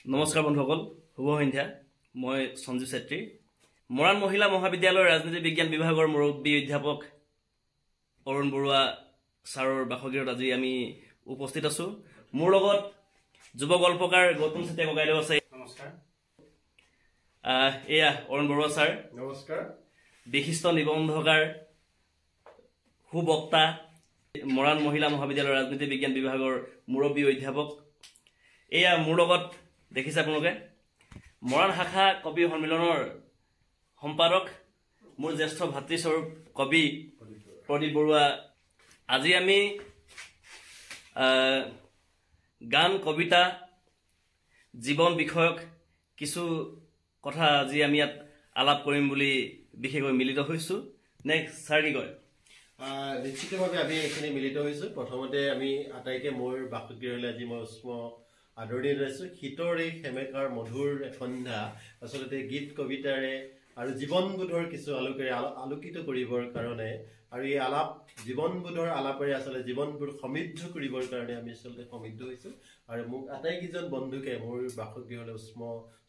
নমস্কাৰ বন্ধুসকল, শুভ সন্ধ্যা। মই সঞ্জীৱ চেত্ৰী, মৰাণ মহিলা মহাবিদ্যালয়ৰ ৰাজনীতি বিজ্ঞান বিভাগৰ মুৰব্বী অধ্যাপক অৰুণ বৰুৱা ছাৰৰ বাসগৃহত আজি আমি উপস্থিত আছো। মোৰ লগত যুৱ গল্পকাৰ গৌতম চেতিয়া ককাইদেউ আছে। নমস্কাৰ। এয়া অৰুণ বৰুৱা ছাৰ। নমস্কাৰ। বিশিষ্ট নিবন্ধকাৰ, সুবক্তা, মৰাণ মহিলা মহাবিদ্যালয়ৰ ৰাজনীতি বিজ্ঞান বিভাগৰ মুৰব্বী অধ্যাপক। এয়া মোৰ লগত দেখিছে আপোনালোকে মৰাণ শাখা কবি সন্মিলনৰ সম্পাদক, মোৰ জ্যেষ্ঠ ভাতৃস্বৰূপ কবি প্ৰদীপ বৰুৱা। আজি আমি গান, কবিতা, জীৱন বিষয়ক কিছু কথা আজি আমি ইয়াত আলাপ কৰিম বুলি বিশেষকৈ মিলিত হৈছো। নেক্সট ছাৰ কি কয়? নিশ্চিতভাৱে আমি এইখিনি মিলিত হৈছো। প্ৰথমতে আমি আটাইকে মোৰ বাসগৃহলৈ আজি মই উষ্ম আদৰণি জনাইছো। শীতৰ এই সেমেকাৰ মধুৰ সন্ধ্যা আচলতে গীত কবিতাৰে আৰু জীৱনবোধৰ কিছু আলোকেৰে আলোকিত কৰিবৰ কাৰণে, আৰু এই আলাপ জীৱনবোধৰ আলাপেৰে আচলতে জীৱনবোৰ সমৃদ্ধ কৰিবৰ কাৰণে আমি আচলতে সমৃদ্ধ হৈছো। আৰু মোক আটাইকেইজন বন্ধুকে মোৰ বাসগৃহলৈ উষ্ম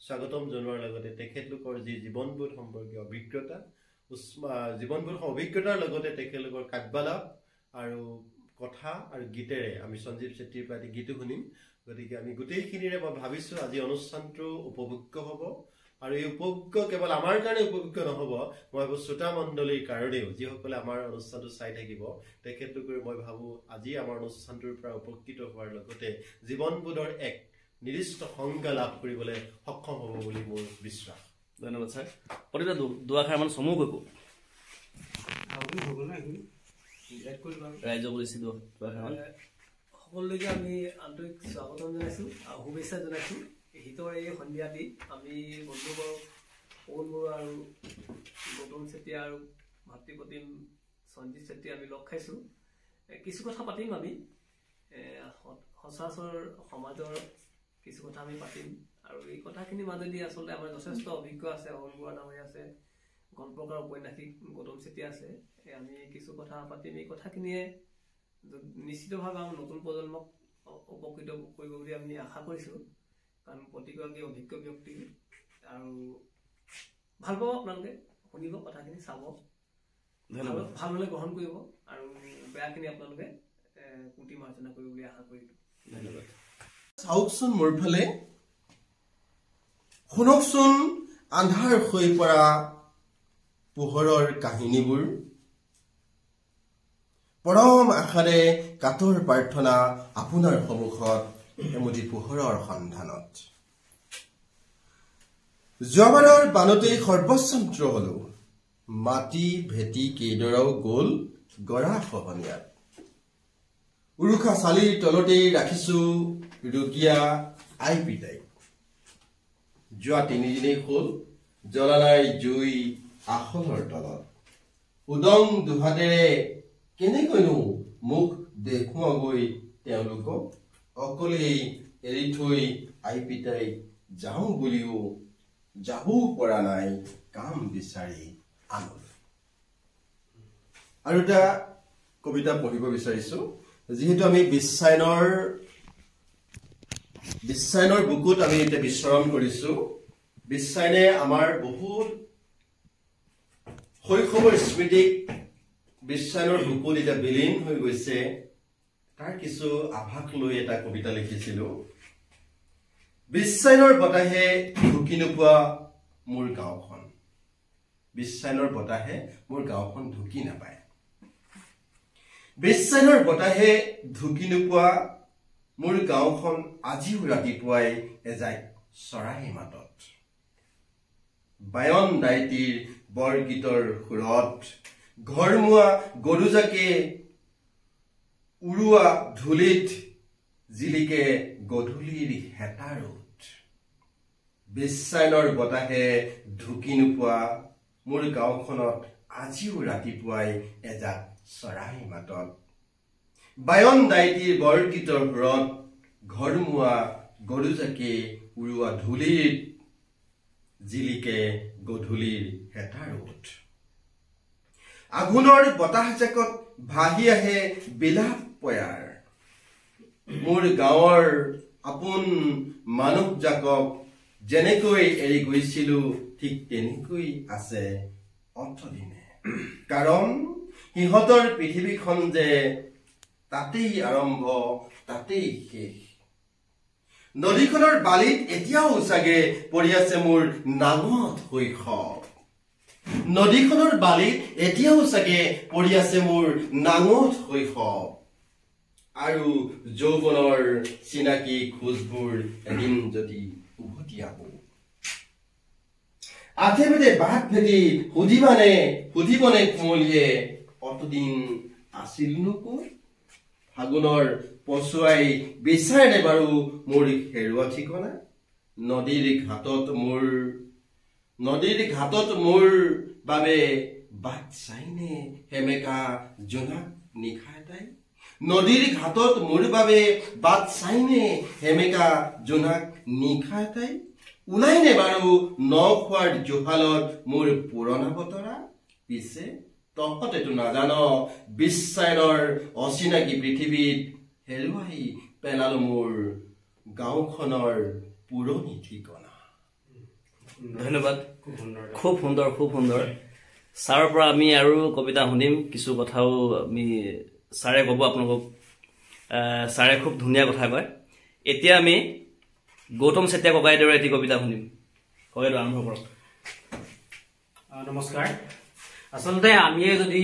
স্বাগতম জনোৱাৰ লগতে তেখেতলোকৰ যি জীৱনবোধ সম্পৰ্কীয় অভিজ্ঞতা, জীৱনবোধ অভিজ্ঞতাৰ লগতে তেখেতলোকৰ কাব্যালাপ আৰু কথা আৰু গীতেৰে আমি সঞ্জীৱ চেত্ৰীৰ পৰা গীতো শুনিম। গতিকে আমি গোটেইখিনিৰে মই ভাবিছো আজি অনুষ্ঠানটো উপভোগ্য হ'ব। আৰু এই উপভোগ্য কেৱল আমাৰ কাৰণে উপভোগ্য নহ'ব, মই ভাবো শ্ৰোতা মণ্ডলীৰ কাৰণেও, যিসকলে আমাৰ অনুষ্ঠানটো চাই থাকিব তেখেতলোকৰ মই ভাবো আজি আমাৰ অনুষ্ঠানটোৰ পৰা উপকৃত হোৱাৰ লগতে জীৱনবোধৰ এক নিৰ্দিষ্ট সংজ্ঞা লাভ কৰিবলৈ সক্ষম হ'ব বুলি মোৰ বিশ্বাস। ধন্যবাদ ছাৰ। প্ৰতিটা দুআষাৰমান চমু কৰিব ৰাইজক কৰিছিলো। সকলোকে আমি আন্তৰিক স্বাগতম জনাইছো আৰু শুভেচ্ছা জনাইছো। শীতৰ এই সন্ধিয়াটি আমি বন্ধুবৰ্গ অৰুণ বৰুৱা আৰু গৌতম চেতিয়া আৰু ভাতৃপ্ৰতিম সঞ্জীৱ চেতিয়া আমি লগ খাইছো। কিছু কথা পাতিম আমি, সচৰাচৰ সমাজৰ কিছু কথা আমি পাতিম। আৰু এই কথাখিনিৰ মাজেদি আচলতে আমাৰ যথেষ্ট অভিজ্ঞ আছে। অৰুণ বৰুৱা ডাঙৰীয়া আছে, গল্পকাৰ উপন্যাসিক গৌতম চেতিয়া আছে। আমি কিছু কথা পাতিম। এই কথাখিনিয়ে নিশ্চিতভাৱে আমাৰ নতুন প্ৰজন্মক উপকৃত কৰিব বুলি আমি আশা কৰিছো, কাৰণ প্ৰতিগৰাকী অভিজ্ঞ ব্যক্তি। আৰু ভাল পাব, আপোনালোকে শুনিব, কথাখিনি চাব, ভাল হলে গ্ৰহণ কৰিব, আৰু বেয়াখিনি আপোনালোকে কুটি মাৰ্জনা কৰিব বুলি আশা কৰিলো। ধন্যবাদ। চাওকচোন মোৰ ফালে, শুনকচোন আন্ধাৰ হৈ পৰা পোহৰৰ কাহিনীবোৰ, পৰম আশাৰে কাতৰ প্ৰাৰ্থনা আপোনাৰ সন্মুখত এমুঠি পোহৰৰ সন্ধানত। যোৱাবাৰৰ বানতেই সৰ্বচন্দ্ৰ হলো, মাটি ভেটি কেইডৰাও গল গৰা খহনীয়াত। উৰুষা চালিৰ তলতেই ৰাখিছো ৰুগীয়া আই পিতাই। যোৱা 3 দিনেই হ'ল জ্বলা নাই জুই আসনৰ তলত। উদং দুহাতেৰে কেনেকৈনো মুখ দেখুৱাগৈ তেওঁলোকক, অকলেই এৰি থৈ আই পিতাই যাওঁ বুলিও যাবও পৰা নাই কাম বিচাৰি আনলৈ। আৰু এটা কবিতা পঢ়িব বিচাৰিছো। যিহেতু আমি বিশ্বায়নৰ বুকুত আমি এতিয়া বিচৰণ কৰিছো। বিশ্বায়নে আমাৰ বহুত শৈশৱৰ স্মৃতিক বিশ্বায়নৰ বুকুত এতিয়া বিলীন হৈ গৈছে, তাৰ কিছু আভাস লৈ এটা কবিতা লিখিছিলো। বিশ্বায়নৰ বতাহে ঢুকি নোপোৱা মোৰ গাঁওখন, বিশ্বায়নৰ বতাহে মোৰ গাঁওখন ঢুকি নাপায়। বিশ্বায়নৰ বতাহে ঢুকি নোপোৱা মোৰ গাঁওখন আজিও ৰাতিপুৱাই এজাক চৰাই মাতত। বায়ন দাইটিৰ বৰগীতৰ সুৰত ঘৰমুৱা গৰুজাকে উৰুৱা ধূলিত জিলিকে গধূলিৰ হেতাৰত। বিশ্বায়নৰ বতাহে ঢুকি নোপোৱা মোৰ গাঁওখনত আজিও ৰাতিপুৱাই এজাক চৰাই মাতত। বায়ন দাইটিৰ বৰগীতৰ সুৰত ঘৰমুৱা গৰুজাকে উৰুৱা ধূলিত জিলিকে গধূলিৰ হেতাৰত। আঘোণৰ বতাহজাকত ভাহি আহে বিলাপ পয়াৰ, মোৰ গাঁৱৰ আপোন মানুহ জাকক যেনেকৈ এৰি গৈছিলো ঠিক তেনেকৈ আছে অন্তদিনে কাৰণ সিহঁতৰ পৃথিৱীখন যে তাতেই আৰম্ভ তাতেই শেষ নদীখনৰ বালিত এতিয়াও চাগে পৰি আছে মোৰ নাঙঠ শৈশৱ নদীখনৰ বালিত এতিয়াও চাগে পৰি আছে মোৰ নাঙঠ শৈশৱ আৰু যৌৱনৰ চিনাকি খোজবোৰ এদিন যদি উভতি আহো আথেবেদে বাট ভেটি সুধিবনে কুমলীয়ে অতদিন আছিলনো ক'ত ফাগুনৰ পচুৱাই বিচাৰে বাৰু মোৰ হেৰুৱা ঠিকনা নদীৰ ঘাটত মোৰ বাবে বাট চাইনে হেমেকা জোনাক নিশা এটাই নদীৰ ঘাটত মোৰ বাবে বাট চাইনে হেমেকা জোনাক নিশা এটাই ওলাইনে বাৰু নখোৱাৰ জোহালত মোৰ পুৰণা বতৰা পিছে তহঁতেতো নাজান বিশ্বায়নৰ অচিনাকি পৃথিৱীত হেৰুৱাই পেলালো মোৰ গাঁওখনৰ পুৰণি ঠিকনা ধন্যবাদ খুব সুন্দৰ ছাৰৰ পৰা আমি আৰু কবিতা শুনিম কিছু কথাও আমি ছাৰে ক'ব আপোনালোকক ছাৰে খুব ধুনীয়া কথা কয় এতিয়া আমি গৌতম চেতিয়া ককাইদেউৰ এটি কবিতা শুনিম ককাইদেউ আৰম্ভ কৰক নমস্কাৰ আচলতে আমিয়ে যদি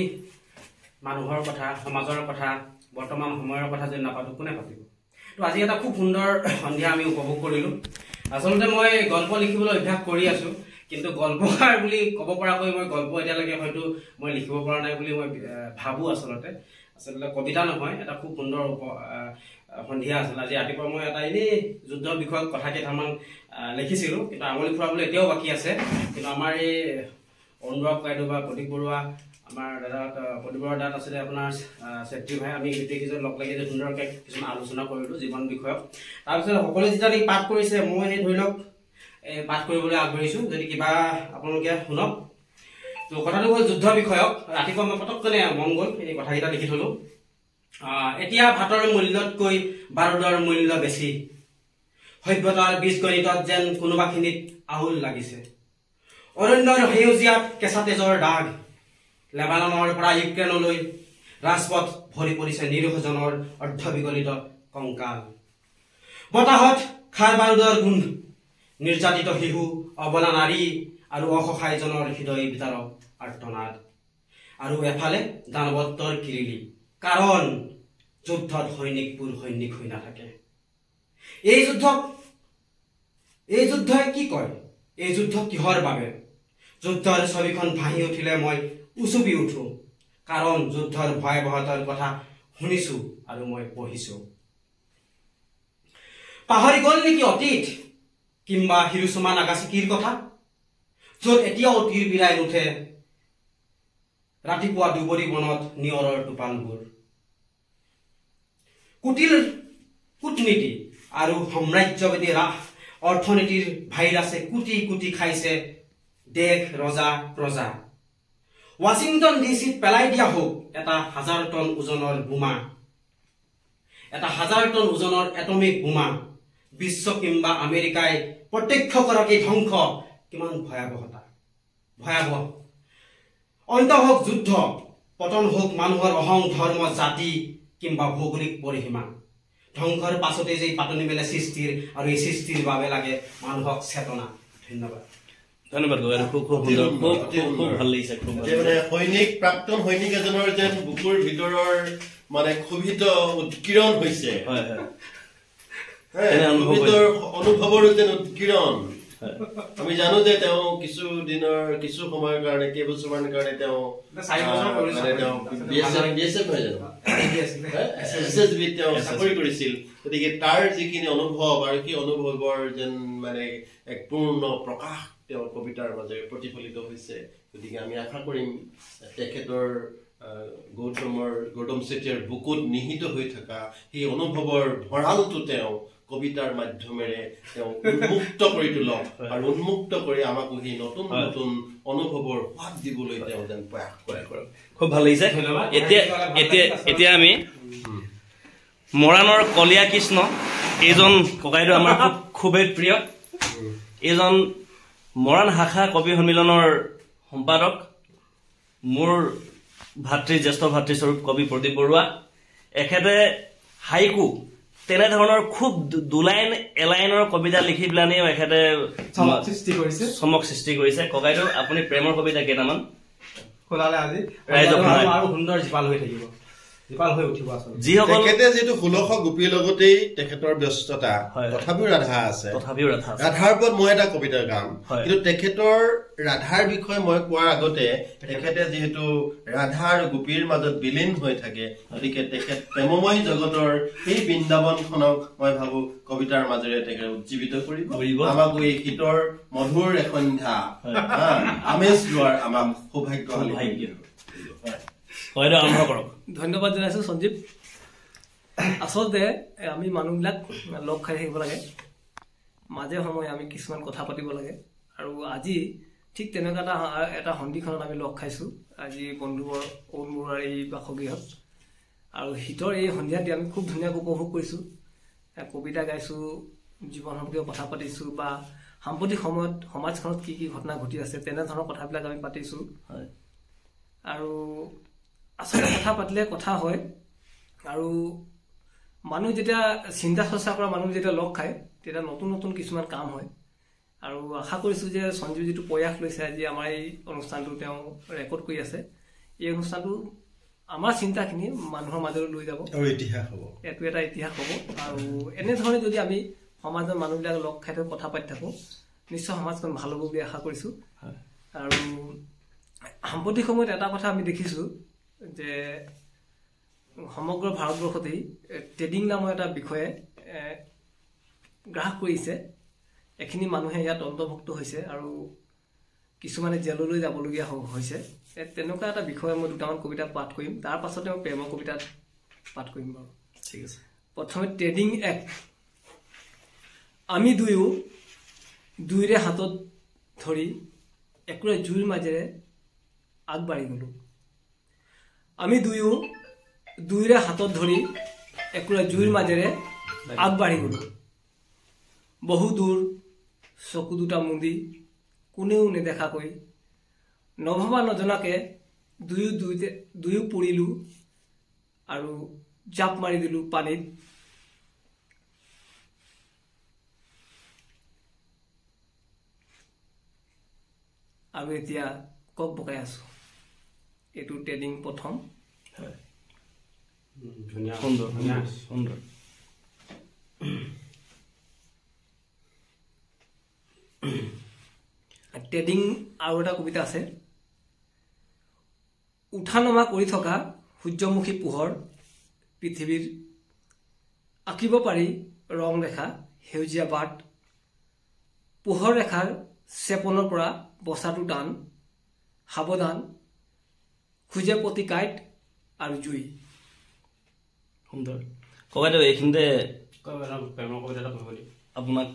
মানুহৰ কথা সমাজৰ কথা বৰ্তমান সময়ৰ কথা যদি নাপাতো কোনে পাতিব তো আজি এটা খুব সুন্দৰ সন্ধিয়া আমি উপভোগ কৰিলো আচলতে মই গল্প লিখিবলৈ অভ্যাস কৰি আছো কিন্তু গল্পকাৰ বুলি ক'ব পৰাকৈ মই গল্প এতিয়ালৈকে হয়তো মই লিখিব পৰা নাই বুলি মই ভাবো আচলতে কবিতা নহয় এটা খুব সুন্দৰ সন্ধিয়া আছিল আজি ৰাতিপুৱা মই এটা এনেই যুদ্ধৰ বিষয়ত কথা কেইটামান লিখিছিলো কিন্তু আঙুলি ফুৰাবলৈ এতিয়াও বাকী আছে কিন্তু আমাৰ এই অনুৰাগ ককাইদেউ বা প্ৰদীপ বৰুৱা আমাৰ দাদা প্ৰদীপ বৰুৱাৰ দাঁত আছিলে আপোনাৰ চেত্ৰী ভাই আমি গোটেইকেইজন লগ লাগি সুন্দৰকৈ কিছুমান আলোচনা কৰিলোঁ জীৱন বিষয়ক তাৰপিছত সকলোৱে যেতিয়া পাঠ কৰিছে মই এই ধৰি লওক পাঠ কৰিবলৈ আগবাঢ়িছোঁ যদি কিবা আপোনালোকে শুনক তো কথাটো হ'ল যুদ্ধ বিষয়ক ৰাতিপুৱা মই পটককৈ মন গ'ল এই কথাকেইটা লিখি থলোঁ এতিয়া ভাতৰ মূল্যতকৈ বাৰুদৰ মূল্য বেছি সভ্যতাৰ বীজগণিতত যেন কোনোবাখিনিত আহুল লাগিছে অৰণ্যৰ সেউজীয়াত কেঁচা তেজৰ দাগ লেবাননৰ পৰা ইউক্ৰেইনলৈ ৰাজপথ ভৰি পৰিছে নিৰীহজনৰ অৰ্ধবিগলিত কংকাল বতাহত খাৰ বাৰুদৰ গোন্ধ নিৰ্যাতিত শিশু অবলা নাৰী আৰু অসহায়জনৰ হৃদয় বিতাৰক আৰ্তনাদ আৰু এফালে দানৱত্বৰ কিৰিলি কাৰণ যুদ্ধত সৈনিকবোৰ সৈনিক হৈ নাথাকে এই যুদ্ধই কি কয় এই যুদ্ধ কিহৰ বাবে যুদ্ধৰ ছবিখন ভাহি উঠিলে মই উচুপি উঠো কাৰণ যুদ্ধৰ ভয়াৱহতাৰ কথা শুনিছো আৰু মই পঢ়িছো পাহৰি গ'ল নেকি অতীত কিংবা হিৰোশ্বিমা নাগাচাকিৰ কথা য'ত এতিয়াও তীৰ বিৰাই নুঠে ৰাতিপুৱা দুবৰি বনত নিয়ৰৰ টোপালবোৰ কুটিল কূটনীতি আৰু সাম্ৰাজ্যবাদী অৰ্থনীতিৰ ভাইৰাছে কোটি কোটি খাইছে দেশ ৰজা প্ৰজা ৱাশ্বিংটন ডিচিত পেলাই দিয়া হোক এটা 1000 টন ওজনৰ বোমা এটা 1000 টন ওজনৰ এটমিক বোমা বিশ্ব কিংবা আমেৰিকাই প্ৰত্যক্ষ কৰাকে ধ্বংস কিমান ভয়াৱহ অন্ত হোক যুদ্ধ পতন হোক মানুহৰ অহং ধৰ্ম জাতি কিংবা ভৌগোলিক পৰিসীমা ধ্বংসৰ পাছতে যে পাতনি মেলে সৃষ্টিৰ আৰু এই সৃষ্টিৰ বাবে লাগে মানুহক চেতনা ধন্যবাদ খুব সুন্দৰ খুব ভাল লাগিছে সৈনিক প্ৰাক্তন সৈনিক এজনৰ যেন বুকুৰ ভিতৰৰ মানে ক্ষোভিত উৎকীৰণ হৈছে অনুভৱৰ যেন উৎকীৰণ আমি জানো যে তেওঁ কিছু সময়ৰ কাৰণে কেইবছৰমানৰ কাৰণে তেওঁ চাকৰি কৰিছিল গতিকে তাৰ যিখিনি অনুভৱ আৰু সেই অনুভৱৰ যেন মানে এক পূৰ্ণ প্ৰকাশ তেওঁৰ কবিতাৰ মাজেৰে প্ৰতিফলিত হৈছে গতিকে আমি আশা কৰিম তেখেতৰ গৌতম চেতিয়াৰ বুকুত নিহিত হৈ থকা সেই অনুভৱৰ ভঁৰালটো তেওঁ কবিতাৰ মাধ্যমেৰে তেওঁ উন্মুক্ত কৰি তোলক আৰু উন্মুক্ত কৰি আমাকো সেই নতুন নতুন অনুভৱৰ সোৱাদ দিবলৈ তেওঁ যেন প্ৰয়াস কৰে খুব ভাল লাগিছে এতিয়া আমি মৰাণৰ কলীয়া কৃষ্ণ এইজন ককাইদেউ আমাৰ খুবেই প্ৰিয় এইজন মৰাণ শাখা কবি সন্মিলনৰ সম্পাদক মোৰ জ্যেষ্ঠ ভাতৃস্বৰূপ কবি প্ৰদীপ বৰুৱা এখেতে হাইকু তেনেধৰণৰ খুব দুলাইন এলাইনৰ কবিতা লিখি পেলানিও এখেতে চমক সৃষ্টি কৰিছে ককাইদেউ আপুনি প্ৰেমৰ কবিতা কেইটামান খোলালে আজি ৰাইজক আৰু সুন্দৰ জীপাল হৈ থাকিব জীপাল হৈ উঠিব আচলতে যিসকল তেখেতে যেটো 1600 গোপীৰ লগতেই তেখেতৰ ব্যস্ততা তথাপিও ৰাধা আছে ৰাধাৰ ওপৰত মই এটা কবিতা গাম কিন্তু তেখেতৰ ৰাধাৰ বিষয়ে মই কোৱাৰ আগতে তেখেতে যেহেতু ৰাধা আৰু গোপীৰ মাজত বিলীন হৈ থাকে গতিকে তেখেত প্ৰেমময় জগতৰ এই বৃন্দাবনখনক মই ভাবো কবিতাৰ মাজেৰে তেখেতে উজ্জীৱিত কৰিব আমাক এই শীতৰ মধুৰ সন্ধ্যা আমেজ লোৱাৰ আমাৰ সৌভাগ্য আৰম্ভ কৰক ধন্যবাদ জনাইছো সঞ্জীৱ আচলতে আমি মানুহবিলাক লগ খাই থাকিব লাগে মাজে সময়ে আমি কিছুমান কথা পাতিব লাগে আৰু আজি ঠিক তেনেকুৱা এটা সন্ধিখনত আমি লগ খাইছো আজি বন্ধুবৰ অৰুণ বৰুৱাৰ এই বাসগৃহত আৰু শীতৰ এই সন্ধিয়াটি আমি খুব ধুনীয়াকৈ উপভোগ কৰিছো কবিতা গাইছো জীৱন সম্পৰ্কীয় কথা পাতিছো বা সাম্প্ৰতিক সময়ত সমাজখনত কি কি ঘটনা ঘটি আছে তেনেধৰণৰ কথাবিলাক আমি পাতিছো আৰু আচলতে কথা পাতিলে কথা হয় আৰু মানুহ যেতিয়া চিন্তা চৰ্চা কৰা মানুহ যেতিয়া লগ খায় তেতিয়া নতুন নতুন কিছুমান কাম হয় আৰু আশা কৰিছোঁ যে সঞ্জীৱ যিটো প্ৰয়াস লৈছে আজি আমাৰ এই অনুষ্ঠানটো তেওঁ ৰেকৰ্ড কৰি আছে এই অনুষ্ঠানটো আমাৰ চিন্তাখিনি মানুহৰ মাজলৈ লৈ যাব আৰু ইতিহাস হ'ব এইটো এটা ইতিহাস হ'ব আৰু এনেধৰণে যদি আমি সমাজৰ মানুহবিলাক লগ খাই থাকোঁ কথা পাতি থাকোঁ নিশ্চয় সমাজখন ভাল হ'ব বুলি আশা কৰিছোঁ আৰু সাম্প্ৰতিক সময়ত এটা কথা আমি দেখিছোঁ যে সমগ্ৰ ভাৰতবৰ্ষতেই ট্ৰেডিং নামৰ এটা বিষয়ে গ্ৰাস কৰিছে এখিনি মানুহে ইয়াত অন্তৰ্ভুক্ত হৈছে আৰু কিছুমানে জেললৈ যাবলগীয়া হৈছে তেনেকুৱা এটা বিষয়ে মই দুটামান কবিতা পাঠ কৰিম তাৰ পাছতে মই প্ৰেমৰ কবিতা পাঠ কৰিম বাৰু ঠিক আছে প্ৰথমে ট্ৰেডিং এক্ট আমি দুয়োৰে হাতত ধৰি একোৰে জুইৰ মাজেৰে আগবাঢ়ি গ'লোঁ আমি দুয়োৰে হাতত ধৰি একোৰে জুইৰ মাজেৰে আগবাঢ়ি গ'লোঁ বহু দূৰ চকু দুটা মুদি কোনেও নেদেখাকৈ নভবা নজনাকে দুয়ো পৰিলোঁ আৰু জাপ মাৰি দিলোঁ পানীত আৰু এতিয়া কক বকাই আছো এইটো ট্ৰেডিং প্ৰথম সুন্দৰ সুন্দৰ ট্ৰেডিং আৰু এটা কবিতা আছে উঠা নমা কৰি থকা সূৰ্যমুখী পোহৰ পৃথিৱীৰ আঁকিব পাৰি ৰং ৰেখা সেউজীয়া বাট পোহৰ ৰেখাৰ চেপনৰ পৰা বচাটো টান সাৱধান খুজে প্ৰতি কাইট আৰু জুই সুন্দৰ ককাইদেউ এইখিনিতে প্ৰেমৰ কবিতাটা পঢ়িব আপোনাক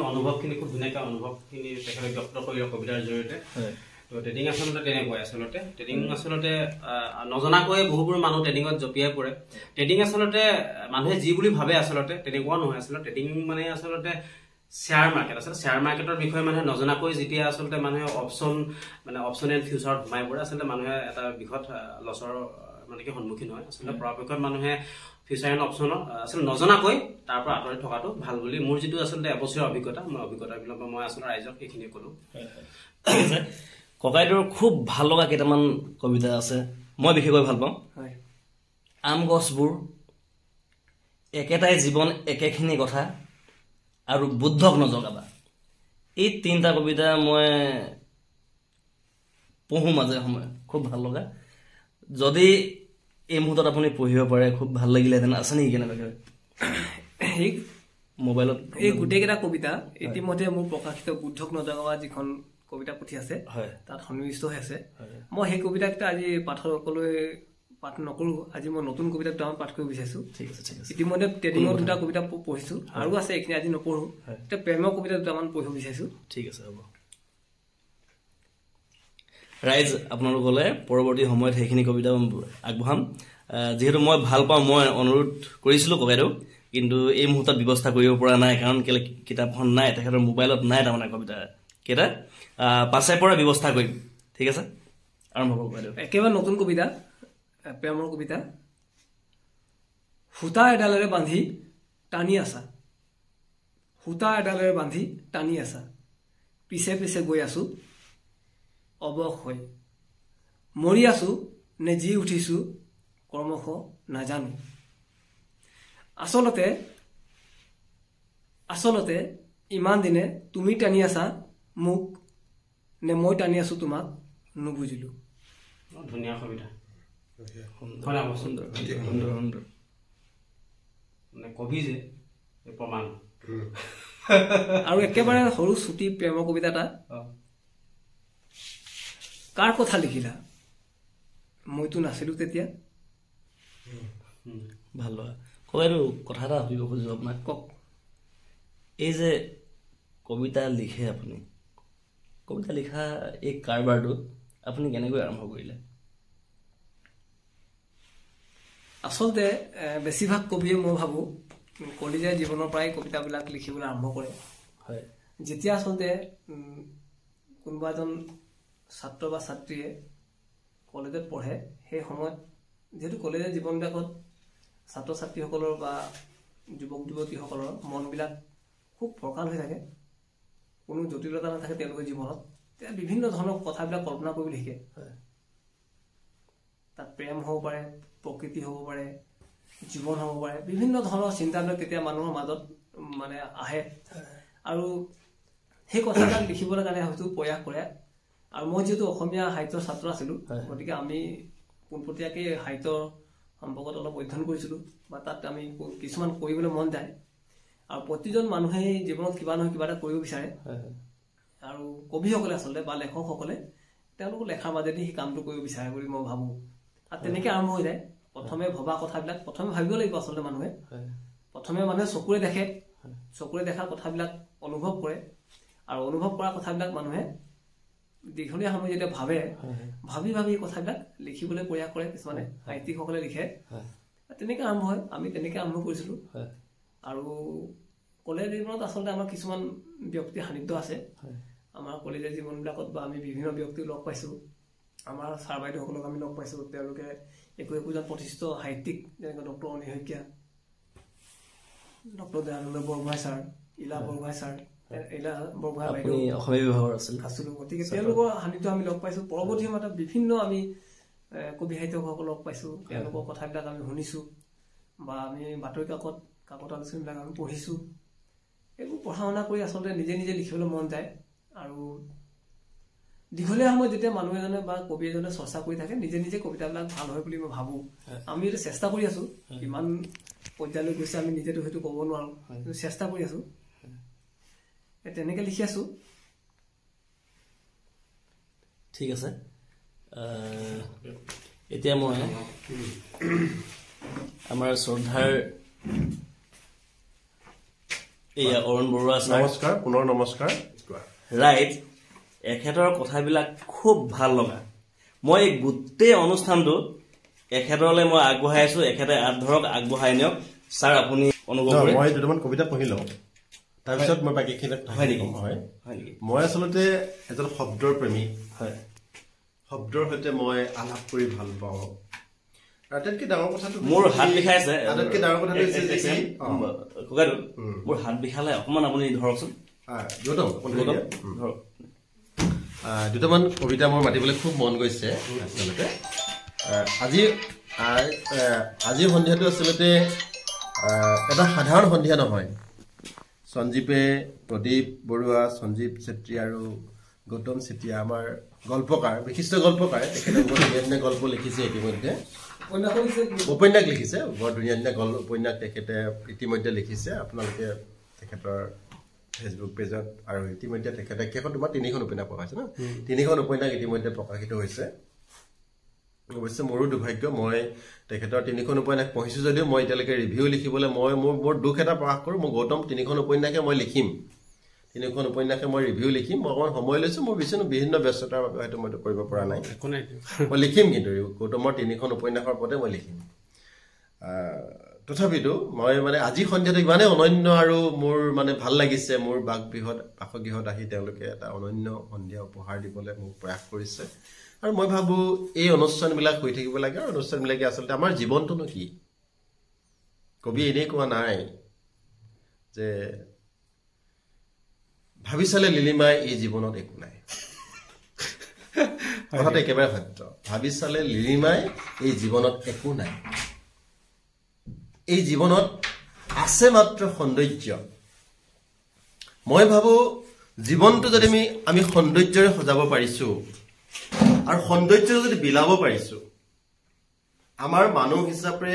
অনুভৱখিনি খুব ধুনীয়াকৈ অনুভৱখিনি তেখেতে ব্যক্ত কৰি কবিতাৰ জৰিয়তে তো ট্ৰেডিং আচলতে তেনেকুৱাই আচলতে ট্ৰেডিং আচলতে নজনাকৈ বহুবোৰ মানুহ ট্ৰেডিঙত জঁপিয়াই পৰে ট্ৰেডিং আচলতে মানুহে যি বুলি ভাবে আচলতে তেনেকুৱা নহয় আচলতে ট্ৰেডিং মানে আচলতে শ্বেয়াৰ মাৰ্কেট আচলতে শ্বেয়াৰ মাৰ্কেটৰ বিষয়ে মানুহে নজনাকৈ যেতিয়া আচলতে মানুহে অপশ্যন এণ্ড ফিউচাৰত সোমাই পৰে আচলতে মানুহে এটা বৃহৎ লছৰ মানে কি সন্মুখীন হয় আচলতে পৰাপক্ষত মানুহে ফিউচাৰ এণ্ড অপশ্যনত আচলতে নজনাকৈ তাৰ পৰা আঁতৰি থকাটো ভাল বুলি মোৰ যিটো আচলতে এবছৰীয়া অভিজ্ঞতা মই অভিজ্ঞতাবিলাক মই আচলতে ৰাইজক এইখিনিয়ে ক'লোঁ ঠিক আছে ককাইদেউৰ খুব ভাল লগা কেইটামান কবিতা আছে মই বিশেষকৈ ভাল পাওঁ আম গছবোৰ একেটাই জীৱন একেখিনি কথা আৰু বুদ্ধক নজগাবা এই তিনিটা কবিতা মই পঢ়োঁ মাজে সময়ে খুব ভাল লগা যদি এই মুহূৰ্তত আপুনি পঢ়িব পাৰে খুব ভাল লাগিলেহেঁতেন আছে নেকি কেনেবাকৈ মোবাইলত এই গোটেইকেইটা কবিতা ইতিমধ্যে মোৰ প্ৰকাশিত বুদ্ধক নজগাবা যিখন কবিতা পুথি আছে তাত সন্নিৱিষ্ট হৈ আছে মই সেই কবিতাকেইটা আজি পাঠকসকলৈ পাঠ নকৰোঁ আজি মই নতুন কবিতা দুটামান পাঠ কৰিব বিচাৰিছোঁ ঠিক আছে ঠিক আছে ইতিমধ্যে ট্ৰেডিঙৰ দুটা কবিতা পঢ়িছোঁ আৰু আছে এইখিনি আজি নপঢ়োঁ এতিয়া প্ৰেমৰ কবিতা দুটামান পঢ়িব বিচাৰিছোঁ ঠিক আছে হ'ব ৰাইজ আপোনালোকলৈ পৰৱৰ্তী সময়ত সেইখিনি কবিতা আগবঢ়াম যিহেতু মই ভাল পাওঁ মই অনুৰোধ কৰিছিলোঁ ককাইদেউ কিন্তু এই মুহূৰ্তত ব্যৱস্থা কৰিব পৰা নাই কাৰণ কেলে কিতাপখন নাই তেখেতৰ মোবাইলত নাই তাৰমানে কবিতা কেইটা পাছে পৰা ব্যৱস্থা কৰিম ঠিক আছে আৰম্ভ কৰক ককাইদেউ একেবাৰে নতুন কবিতা প্ৰেমৰ কবিতা সূতা এডালেৰে বান্ধি টানি আছা সূতা এডালেৰে বান্ধি টানি আছা পিছে পিছে গৈ আছো অৱশ হৈ মৰি আছো নে জি উঠিছো কৰ্মশ নাজানো আচলতে ইমান দিনে তুমি টানি আছা মোক নে মই টানি আছো তোমাক নুবুজিলো ধুনীয়া কবিতা মানে কবি যে প্ৰমাণ আৰু একেবাৰে সৰু ছুটি প্ৰেমৰ কবিতা এটা কাৰ কথা লিখিলা মইতো নাছিলো তেতিয়া ভাল লগা ককাইদেউ কথা এটা সুধিব খুজিছোঁ আপোনাক কওক এই যে কবিতা লিখে আপুনি কবিতা লিখা এই কাৰবাৰটো আপুনি কেনেকৈ আৰম্ভ কৰিলে আচলতে বেছিভাগ কবিয়ে মই ভাবোঁ কলেজীয়া জীৱনৰ পৰাই কবিতাবিলাক লিখিবলৈ আৰম্ভ কৰে হয় যেতিয়া আচলতে কোনোবা এজন ছাত্ৰ বা ছাত্ৰীয়ে কলেজত পঢ়ে সেই সময়ত যিহেতু কলেজীয়া জীৱনবিলাকত ছাত্ৰ ছাত্ৰীসকলৰ বা যুৱক যুৱতীসকলৰ মনবিলাক খুব ফৰকাল হৈ থাকে কোনো জটিলতা নাথাকে তেওঁলোকৰ জীৱনত তেতিয়া বিভিন্ন ধৰণৰ কথাবিলাক কল্পনা কৰিবলৈ শিকে তাত প্ৰেম হ'ব পাৰে প্ৰকৃতি হ'ব পাৰে জীৱন হ'ব পাৰে বিভিন্ন ধৰণৰ চিন্তাবিলাক তেতিয়া মানুহৰ মাজত মানে আহে আৰু সেই কথাবিলাক লিখিবলৈ কাৰণে হয়তো প্ৰয়াস কৰে আৰু মই যিহেতু অসমীয়া সাহিত্যৰ ছাত্ৰ আছিলোঁ গতিকে আমি পোনপটীয়াকৈ সাহিত্যৰ সম্পৰ্কত অলপ অধ্যয়ন কৰিছিলোঁ বা তাত আমি কিছুমান কৰিবলৈ মন যায় আৰু প্ৰতিজন মানুহেই জীৱনত কিবা নহয় কিবা এটা কৰিব বিচাৰে আৰু কবিসকলে আচলতে বা লেখকসকলে তেওঁলোকৰ লেখাৰ মাজেদি সেই কামটো কৰিব বিচাৰে বুলি মই ভাবোঁ আৰু তেনেকৈ আৰম্ভ হৈ যায় প্ৰথমে ভবা কথাবিলাক প্ৰথমে ভাবিব লাগিব আচলতে মানুহে প্ৰথমে মানুহে চকুৰে দেখে চকুৰে দেখা কথাবিলাক অনুভৱ কৰে আৰু অনুভৱ কৰা কথাবিলাক মানুহে দীঘলীয়া সময় যেতিয়া ভাবে ভাবি ভাবি কথাবিলাক লিখিবলৈ প্ৰয়াস কৰে কিছুমানে সাহিত্যিকসকলে লিখে তেনেকৈ আৰম্ভ হয় আমি তেনেকৈ আৰম্ভ কৰিছিলোঁ আৰু কলেজ জীৱনত আচলতে আমাৰ কিছুমান ব্যক্তিৰ সান্নিধ্য আছে আমাৰ কলেজীয়া জীৱনবিলাকত বা আমি বিভিন্ন ব্যক্তিক লগ পাইছোঁ আমাৰ ছাৰ বাইদেউসকলক আমি লগ পাইছোঁ তেওঁলোকে একোজন প্ৰতিষ্ঠিত সাহিত্যিক যেনেকৈ doctor Anil Saikia doctor Dayananda Borgohain sir Ila Borgohain sir Ila Borgohain বাইদেউ অসমীয়া বিভাগৰ আছিলোঁ গতিকে তেওঁলোকৰ সান্নিধ্য আমি লগ পাইছোঁ পৰৱৰ্তী সময়ত বিভিন্ন আমি কবি সাহিত্যসকলক লগ পাইছোঁ তেওঁলোকৰ কথাবিলাক আমি শুনিছোঁ বা আমি বাতৰি কাকত আলোচনীবিলাক আমি পঢ়িছোঁ এইবোৰ পঢ়া শুনা কৰি আচলতে নিজে নিজে লিখিবলৈ মন যায় আৰু দীঘলীয়া সময়ত যেতিয়া মানুহ এজনে বা কবি এজনে চৰ্চা কৰি থাকে নিজে নিজে কবিতাবিলাক ভাল হয় বুলি মই ভাবোঁ আমি এইটো চেষ্টা কৰি আছোঁ কিমান পৰ্যায়লৈ গৈছে আমি নিজেতো সেইটো ক'ব নোৱাৰোঁ কিন্তু চেষ্টা কৰি আছোঁ তেনেকৈ লিখি আছোঁ ঠিক আছে এতিয়া মই আমাৰ শ্ৰদ্ধাৰ এয়া অৰুণ বৰুৱা ছাৰ নমস্কাৰ পুনৰ নমস্কাৰ ৰাইট এখেতৰ কথাবিলাক খুব ভাল লগা মই এই গোটেই অনুষ্ঠানটো এখেতলৈ মই আগবঢ়াই আছোঁ এখেতে ধৰক আগবঢ়াই নিয়ক ছাৰ আপুনি অনুভৱ কৰে মই দুটামান কবিতা পঢ়ি লওঁ তাৰপিছত মই বাকীখিনি হয় নেকি মই আচলতে এজন শব্দৰ প্ৰেমী হয় শব্দৰ সৈতে মই আলাপ কৰি ভাল পাওঁ আটাইতকৈ ডাঙৰ কথাটো মোৰ হাত বিষাইছে আটাইতকৈ ডাঙৰ কথাটো হৈছে ককাইদেউ মোৰ হাত বিষালে অকণমান আপুনি ধৰকচোন দুটামান কবিতা মোৰ মাতিবলৈ খুব মন গৈছে আচলতে আজিৰ সন্ধিয়াটো আচলতে এটা সাধাৰণ সন্ধিয়া নহয় সঞ্জীৱে প্ৰদীপ বৰুৱা সঞ্জীৱ চেত্ৰী আৰু গৌতম চেতিয়া আমাৰ গল্পকাৰ বিশিষ্ট গল্পকাৰ তেখেতে বৰ ধুনীয়া ধুনীয়া গল্প লিখিছে ইতিমধ্যে উপন্যাস লিখিছে বৰ ধুনীয়া ধুনীয়া উপন্যাস তেখেতে ইতিমধ্যে লিখিছে আপোনালোকে তেখেতৰ ফেচবুক পেজত আৰু ইতিমধ্যে তেখেতে কেইখন তোমাৰ 3খন উপন্যাস প্ৰকাশিত ন 3খন উপন্যাস ইতিমধ্যে প্ৰকাশিত হৈছে অৱশ্যে মোৰো দুৰ্ভাগ্য মই তেখেতৰ 3খন উপন্যাস পঢ়িছোঁ যদিও মই এতিয়ালৈকে ৰিভিউ লিখিবলৈ মোৰ দুখ এটা প্ৰকাশ কৰোঁ মই গৌতম 3খন উপন্যাসে মই লিখিম 3খন উপন্যাসে মই ৰিভিউ লিখিম মই অকণমান সময় লৈছোঁ মোৰ বিভিন্ন ব্যস্ততাৰ বাবে হয়তো মইতো কৰিব পৰা নাই মই লিখিম কিন্তু গৌতমৰ 3খন উপন্যাসৰ ওপৰতে মই লিখিম তথাপিতো মই মানে আজি সন্ধিয়াটো ইমানেই অনন্য আৰু মোৰ মানে ভাল লাগিছে মোৰ বাসগৃহত আহি তেওঁলোকে এটা অনন্য সন্ধিয়া উপহাৰ দিবলৈ মোক প্ৰয়াস কৰিছে আৰু মই ভাবোঁ এই অনুষ্ঠানবিলাক হৈ থাকিব লাগে আৰু অনুষ্ঠানবিলাকে আচলতে আমাৰ জীৱনটোনো কি কবি এনেই কোৱা নাই যে ভাবি চালে লিলিমাই এই জীৱনত একো নাই কথাটো একেবাৰে সত্য ভাবি চালে লিলিমাই এই জীৱনত একো নাই এই জীৱনত আছে মাত্ৰ সৌন্দৰ্য মই ভাবোঁ জীৱনটো যদি আমি সৌন্দৰ্যৰে সজাব পাৰিছোঁ আৰু সৌন্দৰ্য যদি বিলাব পাৰিছোঁ আমাৰ মানুহ হিচাপে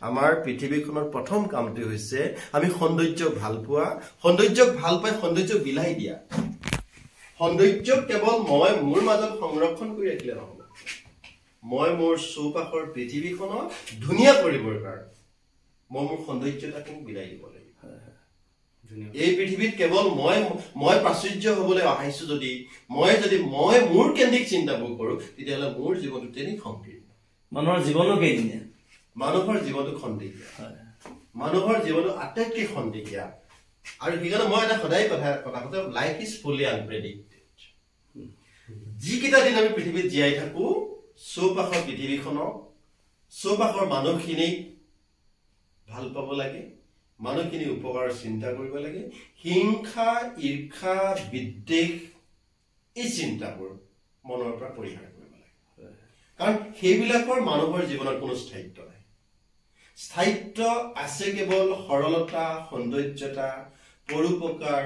আমাৰ পৃথিৱীখনৰ প্ৰথম কামটো হৈছে আমি সৌন্দৰ্যক ভাল পোৱা সৌন্দৰ্যক ভাল পাই সৌন্দৰ্যক বিলাই দিয়া সৌন্দৰ্যক কেৱল মই মোৰ মাজত সংৰক্ষণ কৰি ৰাখিলে নহ'ব মই মোৰ চৌপাশৰ পৃথিৱীখনক ধুনীয়া কৰিবৰ কাৰণে মই মোৰ সৌন্দৰ্যতাখিনি বিলাই দিব লাগিব এই পৃথিৱীত কেৱল মই প্ৰাচুৰ্য হ'বলৈ আহিছোঁ যদি মই মোৰ কেন্দ্ৰিক চিন্তাবোৰ কৰোঁ তেতিয়াহ'লে মোৰ জীৱনটো তেনেই সংকীৰ্ণ মানুহৰ জীৱনো কেইদিনীয়া মানুহৰ জীৱনটো খন্তেকীয়া মানুহৰ জীৱনটো আটাইতকৈ খন্তেকীয়া আৰু সেইকাৰণে মই এটা সদায় কথা লাইফ ইজ ফুলি আনপ্ৰেডিক্টেড যিকেইটা দিন আমি পৃথিৱীত জীয়াই থাকোঁ চৌপাশৰ পৃথিৱীখনক চৌপাশৰ মানুহখিনিক ভাল পাব লাগে মানুহখিনি উপকাৰৰ চিন্তা কৰিব লাগে হিংসা ঈৰ্ষা বিদ্বেষ এই চিন্তাবোৰ মনৰ পৰা পৰিহাৰ কৰিব লাগে কাৰণ সেইবিলাকৰ মানুহৰ জীৱনত কোনো স্থায়িত্ব নাই স্থায়িত্ব আছে কেৱল সৰলতা সৌন্দৰ্যতা পৰোপকাৰ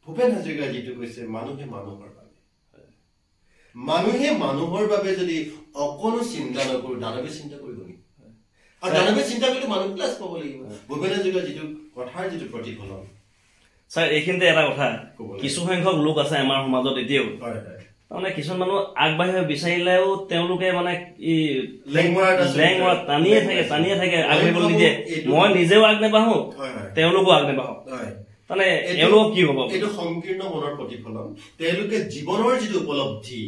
ভূপেন হাজৰিকা যিটো কৈছে মানুহে মানুহৰ বাবে যদি অকণো চিন্তা নকৰোঁ দানৱে চিন্তা কৰিব নেকি আৰু দানৱে চিন্তা কৰিলে মানুহ ক্লাছ পাব লাগিব ভূপেন হাজৰিকাৰ যিটো কথাৰ যিটো প্ৰতিফলন ছাৰ এইখিনিতে এটা কথা কিছু সংখ্যক লোক আছে আমাৰ সমাজত এতিয়াও তাৰমানে কিছুমান মানুহ আগবাঢ়িব বিচাৰিলেও তেওঁলোকে মানে টানিয়ে থাকে আগবাঢ়িবলৈ নিদিয়ে মই নিজেও আগ নেবাঢ়ো তেওঁলোকো আগ নেবাঢ়ো মানে এওঁলোকক কি হ'ব এইটো সংকীৰ্ণ মনৰ প্ৰতিফলন তেওঁলোকে জীৱনৰ যিটো উপলব্ধি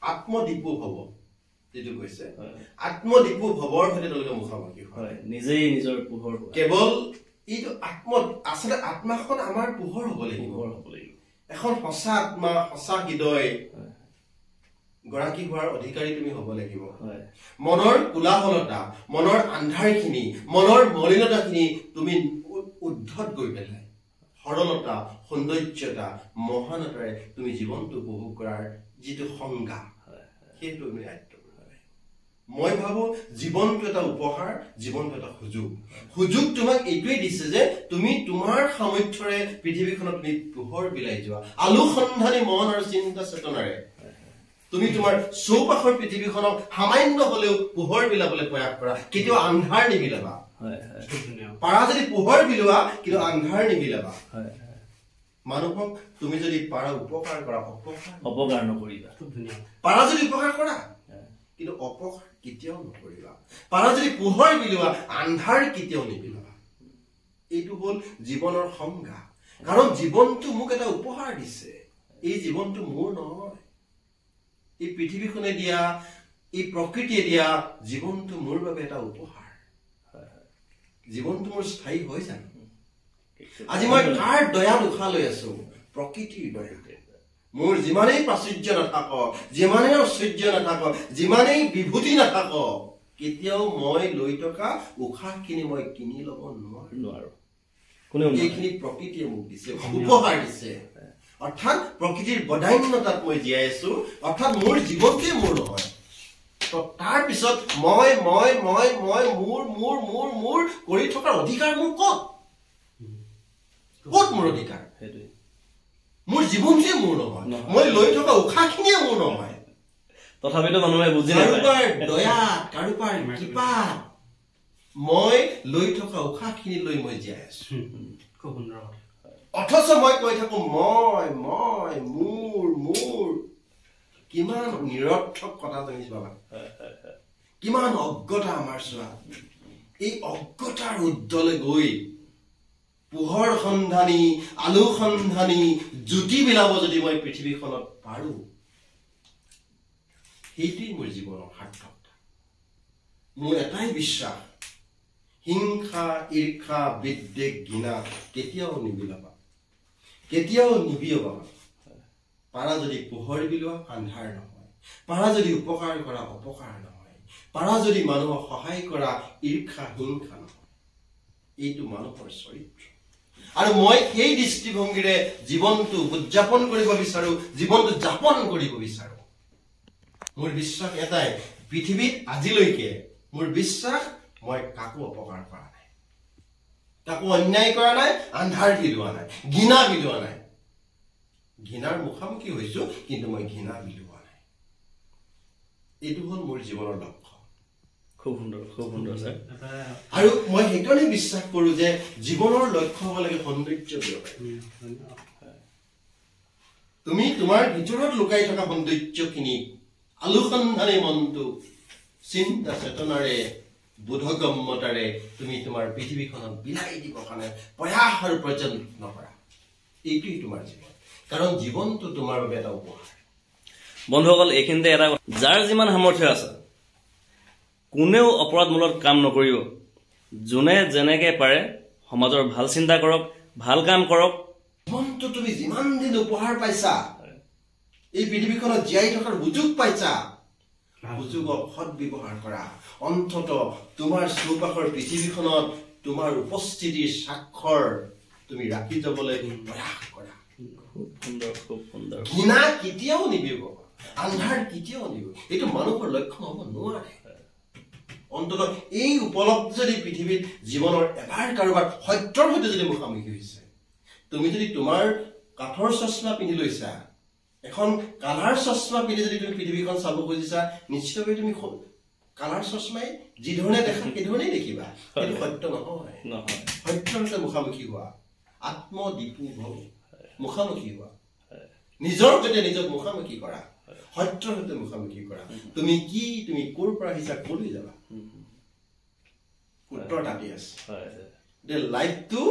আত্মদীপু হ'ব যিটো কৈছে আত্মদীপু ভৱৰ সৈতে তেওঁলোকে মুখামুখি হয় নিজেই নিজৰ পোহৰ কেৱল এইটো আচলতে আত্মাখন আমাৰ পোহৰ হ'ব লাগিব এখন সঁচা আত্মা সঁচা হৃদয় গৰাকী হোৱাৰ অধিকাৰী তুমি হ'ব লাগিব মনৰ কোলাহলতা মনৰ আন্ধাৰখিনি মনৰ মলিনতাখিনি তুমি উদ্ধত গৈ পেলাই সৰলতা সৌন্দৰ্যতা মহানতাৰে তুমি জীৱনটো উপভোগ কৰাৰ যিটো সংজ্ঞা সেইটো তুমি আয়ত্ব কৰিব লাগে মই ভাবোঁ জীৱনটো এটা উপহাৰ জীৱনটো এটা সুযোগ তোমাক এইটোৱে দিছে যে তুমি তোমাৰ সামৰ্থ্যৰে পৃথিৱীখনত তুমি পোহৰ বিলাই যোৱা আলোসন্ধানী মন আৰু চিন্তা চেতনাৰে তুমি তোমাৰ চৌপাশৰ পৃথিৱীখনক সামান্য হ'লেও পোহৰ বিলাবলৈ প্ৰয়াস কৰা কেতিয়াও আন্ধাৰ নিবিলাবা পাৰা যদি পোহৰ বিলোৱা কিন্তু আন্ধাৰ নিবিলাবা মানুহক তুমি যদি পাৰা উপকাৰ কৰা অপকাৰ নকৰিবা পাৰা যদি উপকাৰ কৰা কিন্তু অপকাৰ কেতিয়াও নকৰিবা পাৰা যদি পোহৰ বিলোৱা আন্ধাৰ কেতিয়াও নিবিলাবা এইটো হ'ল জীৱনৰ সংজ্ঞা কাৰণ জীৱনটো মোক এটা উপহাৰ দিছে এই জীৱনটো মোৰ নহয় এই পৃথিৱীখনে দিয়া এই প্ৰকৃতিয়ে দিয়া জীৱনটো মোৰ বাবে এটা উপহাৰ জীৱনটো মোৰ স্থায়ী হৈ জানো আজি মই কাৰ দয়াত উশাহ লৈ আছো প্ৰকৃতিৰ দয়া মোৰ যিমানেই প্ৰাচুৰ্য নাথাকক যিমানেই ঐশ্বৰ্য নাথাকক যিমানেই বিভূতি নাথাকক কেতিয়াও মই লৈ থকা উশাহখিনি মই কিনি ল'ব নোৱাৰো এইখিনি প্ৰকৃতিয়ে মোক দিছে উপহাৰ দিছে অৰ্থাৎ প্ৰকৃতিৰ বদান্যতাত মই জীয়াই আছো অৰ্থাৎ মোৰ জীৱনটোৱে মোৰ নহয় তাৰ পিছত মই মোৰ কৰি থকাৰ অধিকাৰ মোৰ ক'ত মোৰ অধিকাৰ মোৰ জীৱনটোৱে মোৰ নহয় মই লৈ থকা উশাহখিনিয়ে মোৰ নহয় তথাপিতো মানুহে বুজি নাপায় কাৰোবাৰ দয়াত কাৰোবাৰ কৃপাত মই লৈ থকা উশাহখিনি লৈ মই জীয়াই আছো খুব সুন্দৰ অথচ মই কৈ থাকো মই মোৰ কিমান নিৰৰ্থক কথা জানিছ বাবা কিমান অজ্ঞতা আমাৰ চোৱা এই অজ্ঞতাৰ উদ্দলে গৈ পোহৰ সন্ধানী আলো সন্ধানী জ্যোতি বিলাব যদি মই পৃথিৱীখনত পাৰো সেইটোৱেই মোৰ জীৱনৰ সাৰ্থকতা মোৰ এটাই বিশ্বাস হিংসা ঈৰ্ষা বিদ্বেষ ঘৃণা কেতিয়াও নিবিলাবা কেতিয়াও নিবিয়বা পাৰা যদি পোহৰ বিলোৱা আন্ধাৰ নহয় পাৰা যদি উপকাৰ কৰা অপকাৰ নহয় পাৰা যদি মানুহক সহায় কৰা ঈৰ্ষা হিংসা নহয় এইটো মানুহৰ চৰিত্ৰ আৰু মই এই দৃষ্টিভংগীৰে জীৱনটো উদযাপন কৰিব বিচাৰো জীৱনটো যাপন কৰিব বিচাৰো মোৰ বিশ্বাস এটাই পৃথিৱীত আজিলৈকে মোৰ বিশ্বাস মই কাকো অপকাৰ কৰা নাই কাকো অন্যায় কৰা নাই আন্ধাৰ বিলোৱা নাই ঘৃণা বিলোৱা নাই ঘৃণাৰ মুখামুখি হৈছো কিন্তু মই ঘৃণা বিলোৱা নাই এইটো হ'ল মোৰ জীৱনৰ লক্ষ্য খুব সুন্দৰ স্যাৰ আৰু মই সেইকাৰণে বিশ্বাস কৰো যে জীৱনৰ লক্ষ্য হ'ব লাগে সৌন্দৰ্য তুমি তোমাৰ ভিতৰত লুকাই থকা সৌন্দৰ্যখিনি আলোসন্ধানী মনটো চিন্তা চেতনাৰে বোধগম্যতাৰে তুমি তোমাৰ পৃথিৱীখনত বিলাই দিবৰ কাৰণে প্ৰয়াস আৰু প্ৰযত্ন কৰা এইটোৱেই তোমাৰ জীৱন কাৰণ জীৱনটো তোমাৰ বাবে এটা উপহাৰ বন্ধুসকল এইখিনিতে এটা যাৰ যিমান সামৰ্থ্য আছে কোনেও অপৰাধমূলক কাম নকৰিব যোনে যেনেকৈ পাৰে সমাজৰ ভাল চিন্তা কৰক ভাল কাম কৰক জীৱনটো তুমি যিমান দিন উপহাৰ পাইছা এই পৃথিৱীখনত জীয়াই থকাৰ সুযোগ পাইছা সুযোগক সৎব্যৱহাৰ কৰা অন্ততঃ তোমাৰ চৌপাশৰ পৃথিৱীখনত তোমাৰ উপস্থিতিৰ স্বাক্ষৰ তুমি ৰাখি যাবলৈ প্ৰয়াস কৰা খুব সুন্দৰ ঘৃণা কেতিয়াও নিবিব আন্ধাৰ কেতিয়াও নিবিব এইটো মানুহৰ লক্ষণ হ'ব নোৱাৰে অন্ততঃ এই উপলব্ধি যদি পৃথিৱীত জীৱনৰ এবাৰ কাৰোবাৰ সত্যৰ সৈতে যদি মুখামুখি হৈছে তুমি যদি তোমাৰ কাঠৰ চশমা পিন্ধি লৈছা এখন কালাৰ চশমা পিন্ধি যদি তুমি পৃথিৱীখন চাব খুজিছা নিশ্চিতভাৱে তুমি কালাৰ চশমাই যি ধৰণে দেখা সেই ধৰণেই দেখিবা সেইটো সত্য নহয় সত্যৰ সৈতে মুখামুখি হোৱা আত্মদীপু ভৱ মুখামুখি হোৱা নিজৰ সৈতে নিজক মুখামুখি কৰা সত্যৰ সৈতে মুখামুখি কৰা তুমি কি তুমি ক'ৰ পৰা আহিছা ক'লৈ যাবা উত্তৰ তাতে আছে লাইফটো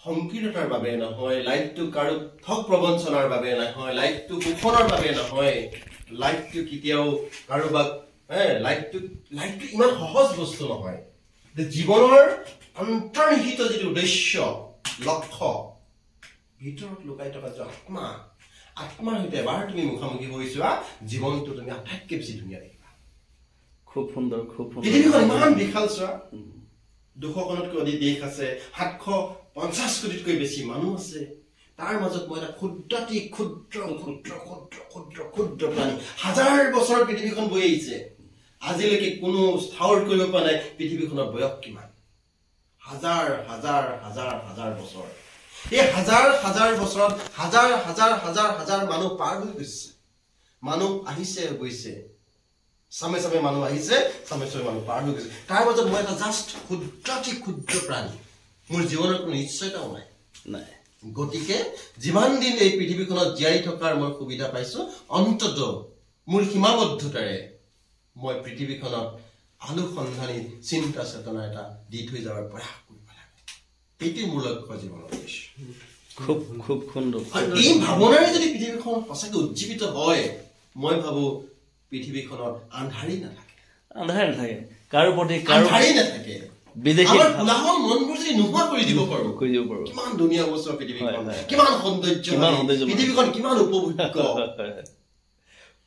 সংকীৰ্ণতাৰ বাবে নহয় লাইফটো কাৰো ঠগ প্ৰবঞ্চনাৰ বাবে নহয় লাইফটো শোষণৰ বাবে নহয় লাইফটো কেতিয়াও কাৰোবাক লাইফটো ইমান সহজ বস্তু নহয় যে জীৱনৰ অন্তৰ্নিহিত যিটো উদ্দেশ্য লক্ষ্য ভিতৰত লুকাই থকা যে আত্মাৰ সৈতে এবাৰ তুমি মুখামুখি হৈছোৱা জীৱনটো তুমি আটাইতকৈ বেছি ধুনীয়া দেখিবা খুব সুন্দৰ পৃথিৱীখন ইমান বিশাল চোৱা 200খনতকৈ অধিক দেশ আছে 750 কোটিতকৈ বেছি মানুহ আছে তাৰ মাজত মই এটা ক্ষুদ্ৰাতি ক্ষুদ্ৰ প্ৰাণী হাজাৰ বছৰ পৃথিৱীখন বৈ আহিছে আজিলৈকে কোনো স্থাৱৰ কৰিব পৰা নাই পৃথিৱীখনৰ বয়স কিমান হাজাৰ হাজাৰ হাজাৰ হাজাৰ বছৰ এই হাজাৰ হাজাৰ বছৰত হাজাৰ হাজাৰ হাজাৰ হাজাৰ মানুহ পাৰ হৈ গৈছে মানুহ আহিছে গৈছে সামে সামে মানুহ আহিছে সামে সামে মানুহ পাৰ হৈ গৈছে তাৰ মাজত মই এটা জাষ্ট ক্ষুদ্ৰাতি ক্ষুদ্ৰ প্ৰাণী মোৰ জীৱনৰ কোনো নিশ্চয়তাও নাই গতিকে যিমান দিন এই পৃথিৱীখনত জীয়াই থকাৰ মই সুবিধা পাইছো অন্ততঃ মোৰ সীমাবদ্ধতাৰে মই পৃথিৱীখনত আলোসন্ধানী চিন্তা চেতনা এটা দি থৈ যাবৰ প্ৰয়াস কৰিব লাগে এইটোৱে মোৰ লক্ষ্য জীৱনৰ উদ্দেশ্য খুব সুন্দৰ এই ভাৱনাৰে যদি পৃথিৱীখন সঁচাকৈ উজ্জীৱিত হয় মই ভাবো পৃথিৱীখনত আন্ধাৰী নাথাকে কাৰো প্ৰতি আন্ধাৰী নাথাকে বিদেশী কোলাহল মনবোৰ যদি নোহোৱা কৰি দিব পাৰো কিমান ধুনীয়া বস্তু পৃথিৱীখন কিমান সৌন্দৰ্য পৃথিৱীখন কিমান উপভোগ্য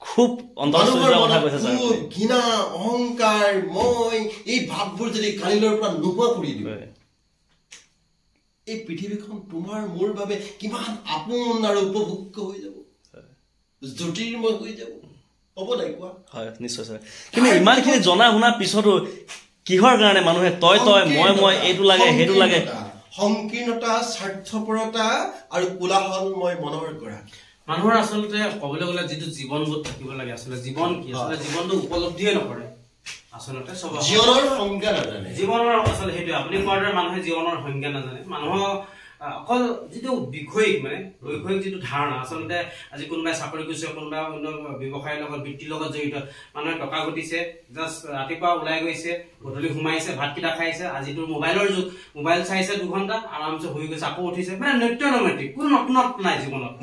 খুব অন্তৰ্চোৱা কথা কৈছে স্যাৰ ঘৃণা অহংকাৰ মই এই ভাৱবোৰ যদি কালিলৈৰ পৰা নোহোৱা কৰি দিব এই পৃথিৱীখন তোমাৰ মোৰ বাবে কিমান আপোন আৰু উপভোগ্য হৈ যাব জ্যোতিৰ্ময় হৈ যাব হ'ব নাই কোৱা হয় নিশ্চয় স্যাৰ কিন্তু ইমানখিনি জনা শুনা পিছতো কিহৰ কাৰণে মানুহে তই মই এইটো লাগে সেইটো লাগে সংকীৰ্ণতা স্বাৰ্থপৰতা আৰু কোলাহলময় মনৰ কৰা মানুহৰ আচলতে ক'বলৈ গ'লে যিটো জীৱনবোধ থাকিব লাগে আচলতে জীৱন কি আচলতে জীৱনটো উপলব্ধিয়ে নকৰে আচলতে জীৱনৰ সংজ্ঞা নাজানে জীৱনৰ আচলতে সেইটো আপুনি কোৱাৰ দৰে মানুহে জীৱনৰ সংজ্ঞা নাজানে মানুহৰ অকল যিটো বিষয়িক মানে বৈষয়িক যিটো ধাৰণা আচলতে আজি কোনোবাই চাকৰি কৰিছে কোনোবাই অন্য ব্যৱসায়ৰ লগত বৃত্তিৰ লগত জড়িত মানুহে টকা ঘটিছে জাষ্ট ৰাতিপুৱা ওলাই গৈছে গধূলি সোমাইছে ভাতকেইটা খাইছে আজিতো মোবাইলৰ যুগ মোবাইল চাইছে 2 ঘণ্টা আৰামছে শুই গৈছে আকৌ উঠিছে মানে নৈত্যনৈমিত্তিক কোনো নতুনত নাই জীৱনত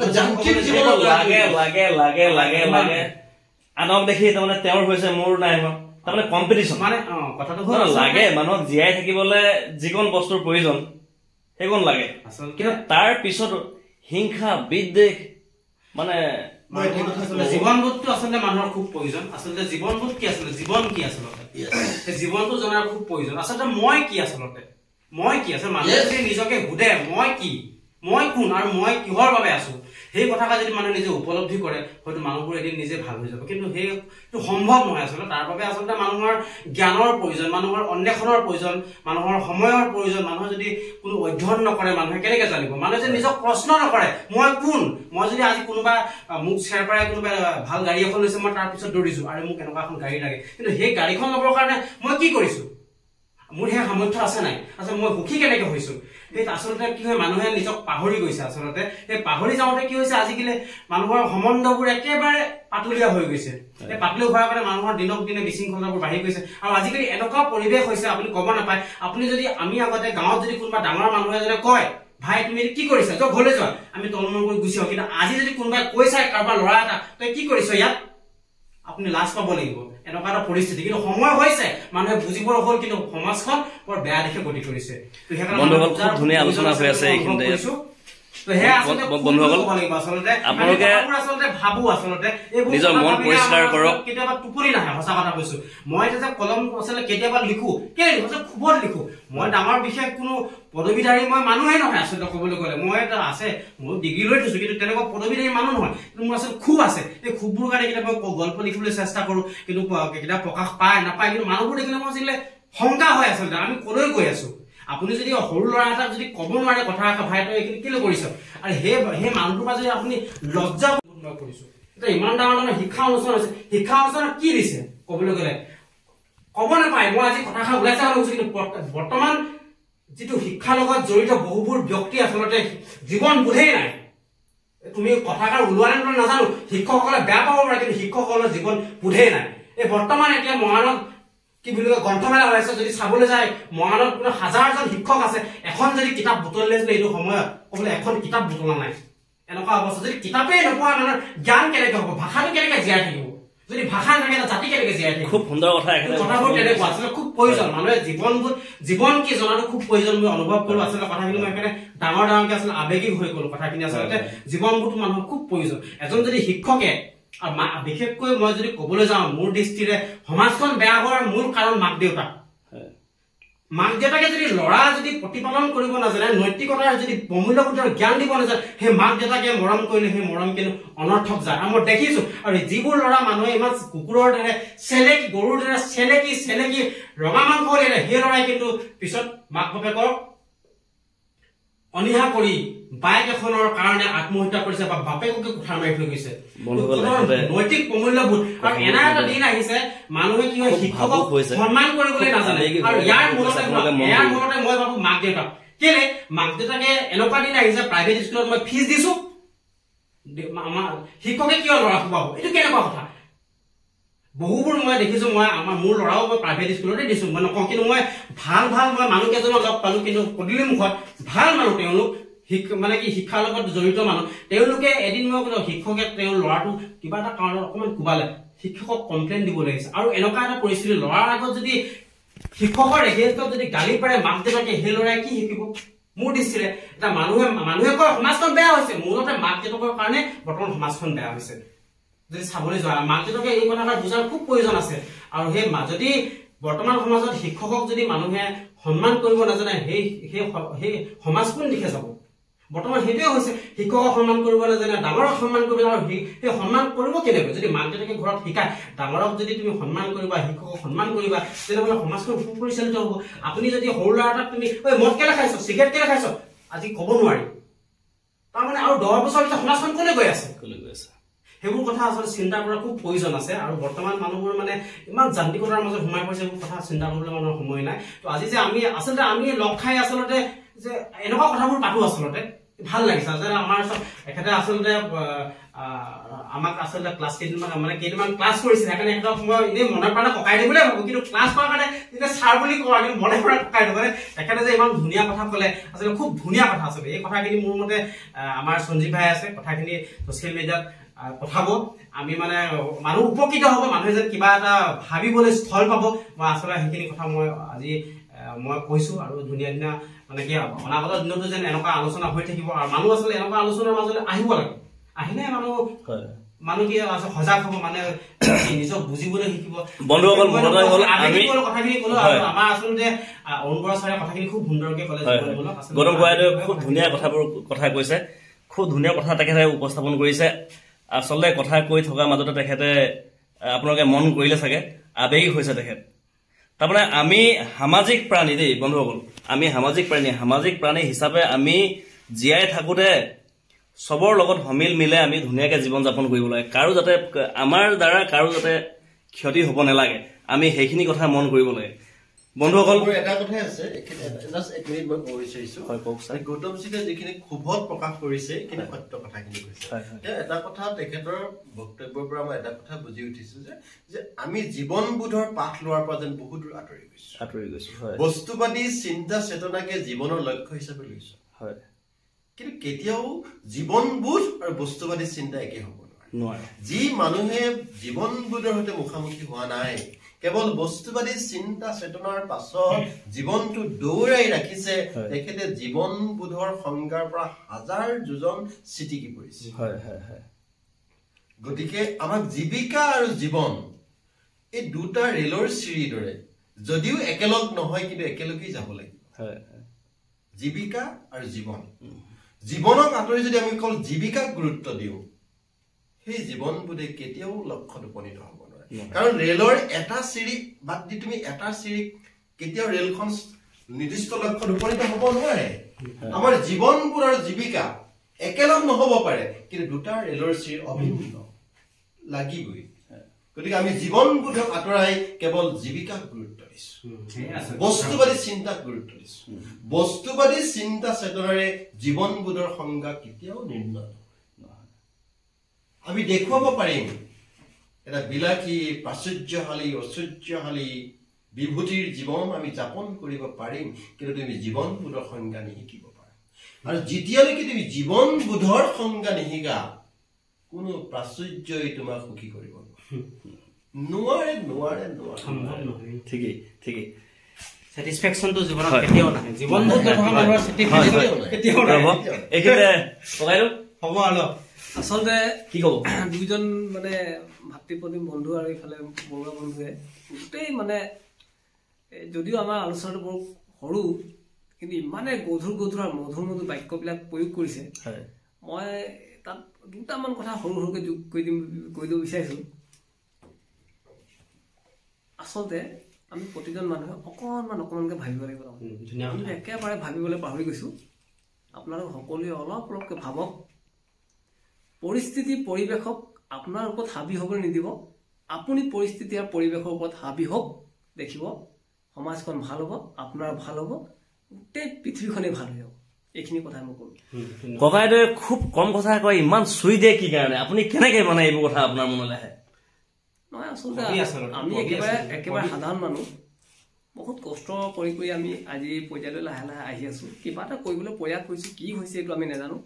লাগে আনক দেখি তাৰমানে তেওঁৰ হৈছে মোৰ নাই তাৰমানে কম্পিটিশ্যন মানে কথাটো হ'ল লাগে মানুহক জীয়াই থাকিবলৈ যিকোন বস্তুৰ প্ৰয়োজন সেইকণ লাগে আচলতে কিন্তু তাৰ পিছত হিংসা বিদ্বেষ মানে জীৱনবোধটো আচলতে মানুহৰ খুব প্ৰয়োজন আচলতে জীৱনবোধ কি আচলতে জীৱন কি আচলতে জীৱনটো জনাৰ খুব প্ৰয়োজন আচলতে মই কি আচলতে মানুহে যদি নিজকে সোধে মই কোন আৰু মই কিহৰ বাবে আছো সেই কথাষাৰ যদি মানুহে নিজে উপলব্ধি কৰে হয়তো মানুহবোৰ এদিন নিজে ভাল হৈ যাব কিন্তু সেইটো সম্ভৱ নহয় আচলতে তাৰ বাবে আচলতে মানুহৰ জ্ঞানৰ প্ৰয়োজন মানুহৰ অন্বেষণৰ প্ৰয়োজন মানুহৰ সময়ৰ প্ৰয়োজন মানুহে যদি কোনো অধ্যয়ন নকৰে মানুহে কেনেকৈ জানিব মানুহে যদি নিজক প্ৰশ্ন নকৰে মই কোন মই যদি আজি কোনোবা মোক শ্বেয়াৰ কৰাই কোনোবা ভাল গাড়ী এখন লৈছে মই তাৰ পিছত দৌৰিছো আৰু মোক এনেকুৱা এখন গাড়ী লাগে কিন্তু সেই গাড়ীখন ল'বৰ কাৰণে মই কি কৰিছো মোৰ সেই সামৰ্থ্য আছে নাই আচলতে মই সুখী কেনেকৈ হৈছো সেই আচলতে কি হয় মানুহে নিজক পাহৰি গৈছে আচলতে সেই পাহৰি যাওঁতে কি হৈছে আজিকালি মানুহৰ সম্বন্ধবোৰ একেবাৰে পাতলীয়া হৈ গৈছে এই পাতলি হোৱাৰ কাৰণে মানুহৰ দিনক দিনে বিশৃংখলতাবোৰ বাঢ়ি গৈছে আৰু আজিকালি এনেকুৱা পৰিৱেশ হৈছে আপুনি ক'ব নাপায় আপুনি যদি আমি আগতে গাঁৱত যদি কোনোবা ডাঙৰ মানুহ এজনে কয় ভাই তুমি কি কৰিছা তই ঘৰলৈ যোৱা আমি তলমূৰ কৰি গুচি আহোঁ কিন্তু আজি যদি কোনোবাই কৈ চাই কাৰোবাৰ ল'ৰা এটা তই কি কৰিছ ইয়াত আপুনি লাজ পাব লাগিব এনেকুৱা এটা পৰিস্থিতি কিন্তু সময় হৈছে মানুহে বুজিবৰ হ'ল কিন্তু সমাজখন বৰ বেয়া দিশে গতি কৰিছে বন্ধুসকল খুব ধুনীয়া আলোচনা হৈ আছে এইখিনিতে বন্ধুসকল আপোনালোকে নিজৰ মন পৰিষ্কাৰ কৰক কেতিয়াবা টোপনি নাহে সঁচা কথা কৈছো মই এতিয়া কলম আচলতে কেতিয়াবা লিখো কেলে লিখো খুবত লিখো মই ডাঙৰ বিশেষ কোনো পদবীধাৰী মই মানুহে নহয় আচলতে ক'বলৈ গ'লে মই এটা আছে মই ডিগ্ৰী লৈ থৈছো কিন্তু তেনেকুৱা পদবীধাৰী মানুহ নহয় কিন্তু মোৰ আচলতে খুব আছে এই খুববোৰ কাৰণে কেতিয়াবা গল্প লিখিবলৈ চেষ্টা কৰো কিন্তু কেতিয়াবা প্ৰকাশ পায় নাপায় কিন্তু মানুহবোৰ দেখিলে মই আচলতে শংকা হয় আচলতে আমি কলৈ গৈ আছো আপুনি যদি সৰু ল'ৰা এটাক যদি ক'ব নোৱাৰে কথা এটা ভাই তই এইখিনি কেলৈ কৰিছ আৰু সেই মানুহটোৰ পৰা যদি আপুনি লজ্জা কৰিছো এতিয়া ইমান ডাঙৰ শিক্ষা অনুষ্ঠান হৈছে শিক্ষা অনুষ্ঠানত কি দিছে ক'বলৈ গ'লে ক'ব নাপায় মই আজি কথাষাৰ ওলাইছে কৈছো কিন্তু বৰ্তমান যিটো শিক্ষাৰ লগত জড়িত বহুবোৰ ব্যক্তি আচলতে জীৱন বোধেই নাই তুমি কথাষাৰ ওলোৱা নাই নাজানো শিক্ষকসকলে বেয়া পাব পাৰে কিন্তু শিক্ষকসকলৰ জীৱন বোধেই নাই এই বৰ্তমান এতিয়া মহানগৰ কি বুলি কয় গ্ৰন্থমেলা হৈ আছে যদি চাবলৈ যায় মহানগৰত কোনো হাজাৰজন শিক্ষক আছে এখন যদি কিতাপ বুটলি লৈছিলে এইটো সময়ত ক'বলৈ এখন কিতাপ বুটলা নাই এনেকুৱা অৱস্থা যদি কিতাপেই নোপোৱা মানুহৰ জ্ঞান কেনেকৈ হ'ব ভাষাটো কেনেকৈ জীয়াই থাকিব যদি ভাষা নাথাকে জাতি কেনেকৈ জীয়াই থাকিব খুব সুন্দৰ কথা কথাবোৰ তেনেকুৱা আচলতে খুব প্ৰয়োজন মানুহে জীৱন কি জনাটো খুব প্ৰয়োজন মই অনুভৱ কৰোঁ আচলতে কথাখিনি মই সেইকাৰণে ডাঙৰকৈ আচলতে আৱেগিক হৈ গ'লো কথাখিনি আচলতে জীৱনবোৰতো মানুহৰ খুব প্ৰয়োজন এজন যদি শিক্ষকে বিশেষকৈ মই যদি ক'বলৈ যাওঁ মোৰ দৃষ্টিৰে সমাজখন বেয়া হোৱাৰ মূল কাৰণ মাক দেউতাকে যদি ল'ৰা যদি প্ৰতিপালন কৰিব নাজানে নৈতিকতাৰ যদি প্ৰমূল্যবোধৰ জ্ঞান দিব নাজানে সেই মাক দেউতাকে মৰম কৰিলে সেই মৰম কিন্তু অনৰ্থক যায় আৰু মই দেখিছো আৰু যিবোৰ ল'ৰা মানুহে ইমান কুকুৰৰ দৰে চেলেকি গৰুৰ দৰে চেলেকি ৰঙা মাংস উলিয়ালে সেই ল'ৰাই কিন্তু পিছত মাক বাপেকৰ অনিহা কৰি বাইক এখনৰ কাৰণে আত্মহত্যা কৰিছে বা বাপেককে কুঠাৰ মাৰি থৈ গৈছে নৈতিক প্ৰমূল্যবোধ আৰু এনে এটা দিন আহিছে মানুহে কি হয় শিক্ষকক সন্মান কৰিবলৈ নাজানে আৰু ইয়াৰ মূলতে মই ভাবো মাক দেউতাক কেলে মাক দেউতাকে এনেকুৱা দিন আহিছে প্ৰাইভেট স্কুলত মই ফিজ দিছো শিক্ষকে কিয় ল'ৰা খুৱাব এইটো কেনেকুৱা কথা বহুবোৰ মই দেখিছো মই মোৰ ল'ৰাও মই প্ৰাইভেট স্কুলতে দিছো মই নকওঁ কিন্তু মই ভাল মই মানুহ কেইজনক লগ পালো কিন্তু পদূলি মুখত ভাল মানুহ তেওঁলোক মানে কি শিক্ষাৰ লগত জড়িত মানুহ তেওঁলোকে এদিন মই ক'লো শিক্ষকে তেওঁৰ ল'ৰাটো কিবা এটা কাৰণত অকণমান কোবালে শিক্ষকক কমপ্লেইন দিব লাগিছে আৰু এনেকুৱা এটা পৰিস্থিতি ল'ৰাৰ আগত যদি শিক্ষকৰ এগেইনষ্টত যদি গালি পাৰে মাক দেউতাকে সেই ল'ৰাই কি শিকিব মোৰ দৃষ্টিৰে এটা মানুহে কয় সমাজখন বেয়া হৈছে মূলতে মাক দেউতাকৰ কাৰণে বৰ্তমান সমাজখন বেয়া হৈছে যদি চাবলৈ যোৱা মাক দেউতাকে এই কথাষাৰ বুজাৰ খুব প্ৰয়োজন আছে আৰু সেই যদি বৰ্তমান সমাজত শিক্ষকক যদি মানুহে সন্মান কৰিব নাজানে সেই সমাজ কোন দিশে যাব বৰ্তমান সেইটোৱে হৈছে শিক্ষকক সন্মান কৰিব নাজানে ডাঙৰক সন্মান কৰিব আৰু সেই সন্মান কৰিব কেনেকৈ যদি মাক দেউতাকে ঘৰত শিকায় ডাঙৰক যদি তুমি সন্মান কৰিবা শিক্ষকক সন্মান কৰিবা তেনেহ'লে সমাজখন সুপৰিচালিত হ'ব আপুনি যদি সৰু ল'ৰা এটাক তুমি ঐ মদ কেলে খাইছ চিগাৰেট কেলে খাইছ আজি ক'ব নোৱাৰি তাৰমানে আৰু 10 বছৰ পিছত সমাজখন ক'লৈ গৈ আছে সেইবোৰ কথা আচলতে চিন্তা কৰাৰ খুব প্ৰয়োজন আছে আৰু বৰ্তমান মানুহবোৰ মানে ইমান যান্ত্ৰিকতাৰ মাজত সোমাই পৰিছে এইবোৰ কথা চিন্তা কৰিবলৈ মানুহৰ সময় নাই তো আজি যে আমি লগ খাই আচলতে যে এনেকুৱা কথাবোৰ পাতো আচলতে ভাল লাগিছে যে আমাৰ এখেতে আচলতে আমাক আচলতে কেইদিনমান ক্লাছ কৰিছে সেইকাৰণে এটা সময় এনেই মনৰ পৰা ককাই দিবলৈ ভাবো কিন্তু ক্লাছ কৰাৰ কাৰণে যেতিয়া ছাৰ বুলি কোৱা কিন্তু মনে পৰা ককাই দিব তেখেতে যে ইমান ধুনীয়া কথা ক'লে আচলতে খুব ধুনীয়া কথা আচলতে এই কথাখিনি মোৰ মতে আমাৰ সঞ্জীৱ ভাই আছে কথাখিনি ছ'চিয়েল মিডিয়াত পঠাব আমি মানে মানুহ উপকৃত হ'ব মানুহে যেন কিবা এটা ভাবিবলৈ স্থল পাব মই আচলতে সেইখিনি কথা মই আজি মই কৈছো আৰু ধুনীয়া ধুনীয়া মানে কি অনাগত দিনতো যেন এনেকুৱা আলোচনা হৈ থাকিব আৰু মানুহ আচলতে এনেকুৱা আলোচনাৰ মাজলৈ আহিব লাগে আহিলে মানুহ কি সজাগ হ'ব মানে নিজক বুজিবলৈ শিকিব বন্ধুসকল কথাখিনি ক'লো আমাৰ আচলতে অৰুণ বৰা ছাৰে কথাখিনি খুব সুন্দৰকে ক'লে গৌতম গোহাঁইদেৱে খুব ধুনীয়া কথা কৈছে খুব ধুনীয়া কথা তেখেতে উপস্থাপন কৰিছে আচলতে কথা কৈ থকাৰ মাজতে তেখেতে আপোনালোকে মন কৰিলে চাগে আৱেগিক হৈছে তেখেত তাৰমানে আমি সামাজিক প্ৰাণী দেই বন্ধুসকল আমি সামাজিক প্ৰাণী হিচাপে আমি জীয়াই থাকোঁতে সবৰ লগত সমিল মিলে আমি ধুনীয়াকৈ জীৱন যাপন কৰিব লাগে কাৰো যাতে আমাৰ দ্বাৰা কাৰো যাতে ক্ষতি হ'ব নালাগে আমি সেইখিনি কথা মন কৰিব লাগে বন্ধুসকল এটা কথাই আছে জাষ্ট এক মিনিট মই ক'ব বিচাৰিছোঁ গৌতম সিঙে যিখিনি ক্ষোভত প্ৰকাশ কৰিছে এইখিনি সত্য কথাখিনি কৈছে এটা কথা তেখেতৰ বক্তব্যৰ পৰা মই এটা কথা বুজি উঠিছো যে আমি জীৱনবোধৰ পাঠ লোৱাৰ পৰা যেন বহুত দূৰ আঁতৰি গৈছো বস্তুবাদী চিন্তা চেতনাকে জীৱনৰ লক্ষ্য হিচাপে লৈছো কিন্তু কেতিয়াও জীৱনবোধ আৰু বস্তুবাদী চিন্তা একে হ'ব নোৱাৰে যি মানুহে জীৱনবোধৰ সৈতে মুখামুখি হোৱা নাই কেৱল বস্তুবাদী চিন্তা চেতনাৰ পাছত জীৱনটো দৌৰাই ৰাখিছে তেখেতে জীৱনবোধৰ সংজ্ঞাৰ পৰা হাজাৰ যোজন চিটিকি পৰিছে গতিকে আমাক জীৱিকা আৰু জীৱন এই দুটা ৰেলৰ চিৰিৰ দৰে যদিও একেলগ নহয় কিন্তু একেলগেই যাব লাগিব জীৱিকা আৰু জীৱন জীৱনক আঁতৰি যদি আমি অকল জীৱিকাক গুৰুত্ব দিওঁ সেই জীৱনবোধে কেতিয়াও লক্ষ্যত উপনীত হ'ব নোৱাৰে কাৰণ ৰেলৰ এটা চিৰি বাদ দি তুমি এটা চিৰিক কেতিয়াও ৰেলখন নিৰ্দিষ্ট লক্ষ্যত উপনীত হ'ব নোৱাৰে আমাৰ জীৱনবোৰ আৰু জীৱিকা একেলগ নহ'ব পাৰে কিন্তু দুটা ৰেলৰ চিৰি অভিন্ন লাগিবই গতিকে আমি জীৱনবোধক আঁতৰাই কেৱল জীৱিকাক গুৰুত্ব দিছো বস্তুবাদী চিন্তাক গুৰুত্ব দিছো বস্তুবাদী চিন্তা চেতনাৰে জীৱনবোধৰ সংজ্ঞা কেতিয়াও নিৰ্ণয় নহয় আমি দেখুৱাব পাৰিম এটা বিলাসী প্ৰাচুৰ্যশালী ঐশ্বৰ্যশালী বিভূতিৰ জীৱন আমি যাপন কৰিব পাৰিম কিন্তু তুমি জীৱনবোধৰ সংজ্ঞা নিশিকিব পাৰা আৰু যেতিয়ালৈকে তুমি জীৱনবোধৰ সংজ্ঞা নিশিকা কোনো প্ৰাচুৰ্যই তোমাক সুখী কৰিব নোৱাৰে ঠিকেই স্যাটিসফ্যাকশনটো জীৱনত কেতিয়াও নাহে জীৱনটো মানুহৰ কেতিয়াও হ'ব আৰু আচলতে কি ক'ব দুইজন মানে ভাতৃপ্ৰতিম বন্ধু আৰু ইফালে বৰুৱা বন্ধুৱে গোটেই মানে যদিও আমাৰ আলোচনাটো বৰ সৰু কিন্তু ইমানে গধুৰ আৰু মধুৰ বাক্যবিলাক প্ৰয়োগ কৰিছে মই তাত দুটামান কথা সৰুকৈ যোগ কৈ দিব বিচাৰিছোঁ আচলতে আমি প্ৰতিজন মানুহে অকণমানকৈ ভাবিব লাগিব আমি একেবাৰে ভাবিবলৈ পাহৰি গৈছোঁ আপোনালোক সকলোৱে অলপকৈ ভাবক পৰিস্থিতি পৰিৱেশক আপোনাৰ ওপৰত হাবি হ'বলৈ নিদিব আপুনি পৰিস্থিতি আৰু পৰিৱেশৰ ওপৰত হাবি হওক দেখিব সমাজখন ভাল হ'ব আপোনাৰ ভাল হ'ব গোটেই পৃথিৱীখনেই ভাল হৈ যাব এইখিনি কথাই মই ক'লোঁ ককাইদেৱে খুব কম কথা কয় ইমান চুই দিয়ে কি কাৰণে আপুনি কেনেকৈ মানে এইবোৰ কথা আপোনাৰ মনলৈ আহে নহয় আচলতে আমি একেবাৰে সাধাৰণ মানুহ বহুত কষ্ট কৰি আমি আজি পৰ্যায়লৈ লাহে আহি আছোঁ কিবা এটা কৰিবলৈ প্ৰয়াস কৰিছোঁ কি হৈছে এইটো আমি নাজানো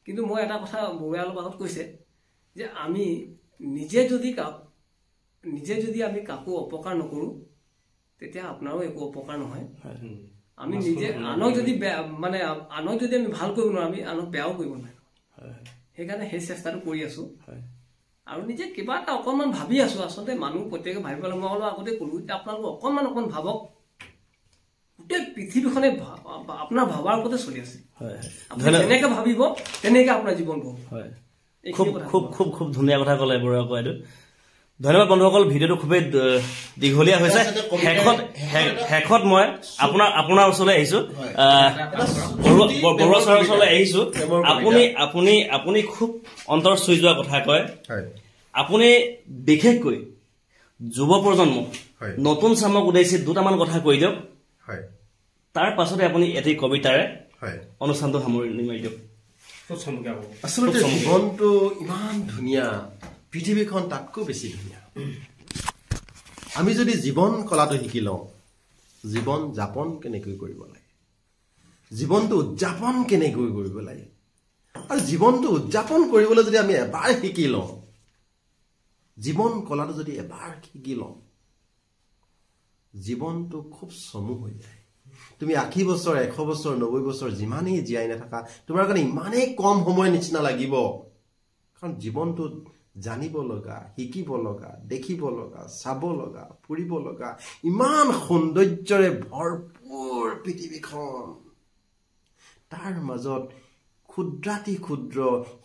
কিন্তু মই এটা কথা বৰুৱাই অলপ আগত কৈছে যে আমি নিজে যদি আমি কাকো অপকাৰ নকৰোঁ তেতিয়া আপোনাৰো একো অপকাৰ নহয় আমি নিজে আনক যদি আমি ভাল কৰিব নোৱাৰোঁ আমি আনক বেয়াও কৰিব নোৱাৰোঁ সেইকাৰণে সেই চেষ্টাটো কৰি আছোঁ আৰু নিজে কিবা এটা অকণমান ভাবি আছোঁ আচলতে মানুহ প্ৰত্যেকে ভাবিবলৈ মই অলপ আগতে ক'লোঁ যে আপোনালোকে অকণমান ভাবক গোটেই পৃথিৱীখনে আপোনাৰ ভাবাৰ ওপৰতে চলি আছে আপুনি যেনেকৈ ভাবিব তেনেকৈ আপোনাৰ জীৱন হ'ব খুব ধুনীয়া কথা ক'লে বৰুৱা ককাইদেউ ধন্যবাদ বন্ধুসকল ভিডিঅ'টো খুবেই দীঘলীয়া হৈছে শেষত মই আপোনাৰ ওচৰলৈ আহিছোঁ বৰুৱা ছাৰৰ ওচৰলৈ আহিছোঁ আপুনি খুব অন্তৰ চুই যোৱা কথা কয় আপুনি বিশেষকৈ যুৱ প্ৰজন্মক নতুন চামক উদ্দেশ্যি দুটামান কথা কৈ দিয়ক তাৰ পাছতে আপুনি এটি কবিতাৰে অনুষ্ঠানটো সামৰণি মাৰি দিয়ক আচলতে জীৱনটো ইমান ধুনীয়া পৃথিৱীখন তাতকৈ বেছি ধুনীয়া আমি যদি জীৱন কলাটো শিকি লওঁ জীৱন যাপন কেনেকৈ কৰিব লাগে জীৱনটো উদযাপন কেনেকৈ কৰিব লাগে আৰু জীৱনটো উদযাপন কৰিবলৈ যদি আমি এবাৰ শিকি লওঁ, জীৱন কলাটো যদি এবাৰ শিকি লওঁ, জীৱনটো খুব চমু হৈ যায়। তুমি 80 বছৰ 100 বছৰ 90 বছৰ যিমানেই জীয়াই নাথাকা তোমাৰ কাৰণে ইমানেই কম সময় নিচিনা লাগিব। কাৰণ জীৱনটোত জানিব লগা, শিকিব লগা, দেখিব লগা, চাব লগা, ফুৰিব লগা ইমান সৌন্দৰ্যৰে ভৰপূৰ পৃথিৱীখন, তাৰ মাজত ক্ষুদ্ৰাতি ক্ষুদ্ৰ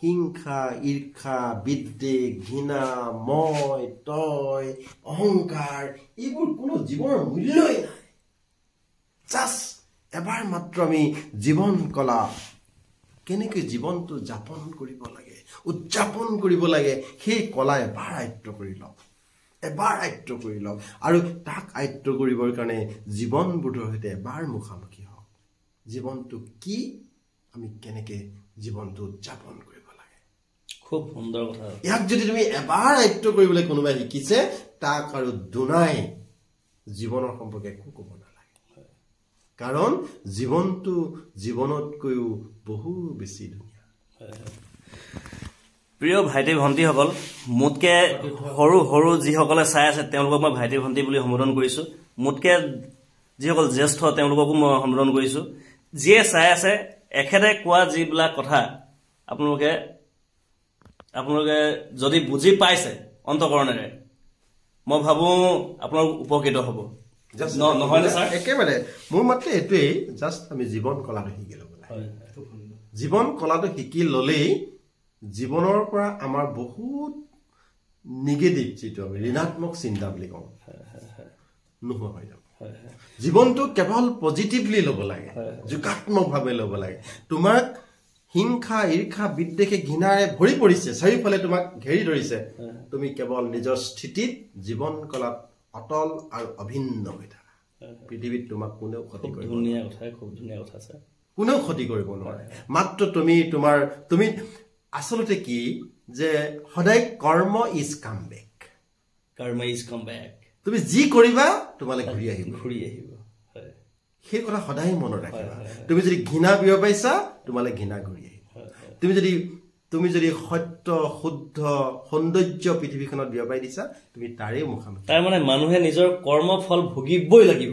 হিংসা, ঈৰ্ষা, বিদ্বেষ, ঘৃণা, মই, তই, অহংকাৰ এইবোৰ কোনো জীৱনৰ মূল্যই নাই। জাষ্ট এবাৰ মাত্ৰ আমি জীৱন কলা কেনেকৈ জীৱনটো যাপন কৰিব লাগে, উদযাপন কৰিব লাগে, সেই কলা এবাৰ আয়ত্ব কৰি লওক, এবাৰ আয়ত্ব কৰি লওক। আৰু তাক আয়ত্ব কৰিবৰ কাৰণে জীৱনবোধৰ সৈতে এবাৰ মুখামুখি হওক। জীৱনটো কি, আমি কেনেকৈ জীৱনটো উদযাপন কৰিব লাগে। খুব সুন্দৰ কথা। ইয়াক যদি তুমি এবাৰ আয়ত্ব কৰিবলৈ কোনোবাই শিকিছে, তাক আৰু দুনাই জীৱনৰ সম্পৰ্কে একো ক'ব নালাগে। কাৰণ জীৱনটো জীৱনতকৈও বহু বেছি ধুনীয়া। প্ৰিয় ভাইটি ভণ্টিসকল, মোতকে সৰু সৰু যিসকলে চাই আছে তেওঁলোকক মই ভাইটি ভণ্টি বুলি সম্বোধন কৰিছো। মোতকে যিসকল জ্যেষ্ঠ তেওঁলোককো মই সম্বোধন কৰিছো। যিয়ে চাই আছে এখেতে কোৱা যিবিলাক কথা আপোনালোকে যদি বুজি পাইছে অন্তকৰণেৰে, মই ভাবো আপোনালোক উপকৃত হ'ব। নহয়নে ছাৰ? একেবাৰে মোৰ মতে এইটোৱেই, জাষ্ট আমি জীৱন কলাটো শিকি ল'ব লাগে। জীৱন কলাটো শিকি ল'লেই জীৱনৰ পৰা আমাৰ বহুত নিগেটিভ যিটো আমি ঋণাত্মক চিন্তা বুলি কওঁ নোহোৱা হৈ যাব। জীৱনটো কেৱল পজিটিভলি ল'ব লাগে, যোগাত্মকভাৱে ল'ব লাগে। তোমাক হিংসা, ঈৰ্ষা, বিদ্বেষে, ঘৃণাৰে ভৰি পৰিছে, চাৰিওফালে তোমাক ঘেৰি ধৰিছে, তুমি কেৱল নিজৰ স্থিতিত জীৱন কলাত অটল আৰু অভিন্ন হৈ থাকা। পৃথিৱীত তোমাক কোনেও ক্ষতি কৰিব নোৱাৰে। খুব ধুনীয়া কথা ছাৰ। কোনেও ক্ষতি কৰিব নোৱাৰে। মাত্ৰ তুমি আচলতে কি যে সদায় কৰ্ম ইজ কাম বেক। তুমি যি কৰিবা তোমালৈ ঘূৰি আহিব। সেই কথা সদায় মনত ৰাখিবা। তুমি যদি ঘৃণা বিয়পাইছা তোমালৈ ঘৃণা ঘূৰি আহিব। তুমি যদি সত্য, শুদ্ধ, সৌন্দৰ্য পৃথিৱীখনত বিয়পাই দিছা, তুমি তাৰে মুখামুখি। তাৰ মানে মানুহে নিজৰ কৰ্মফল ভুগিবই লাগিব।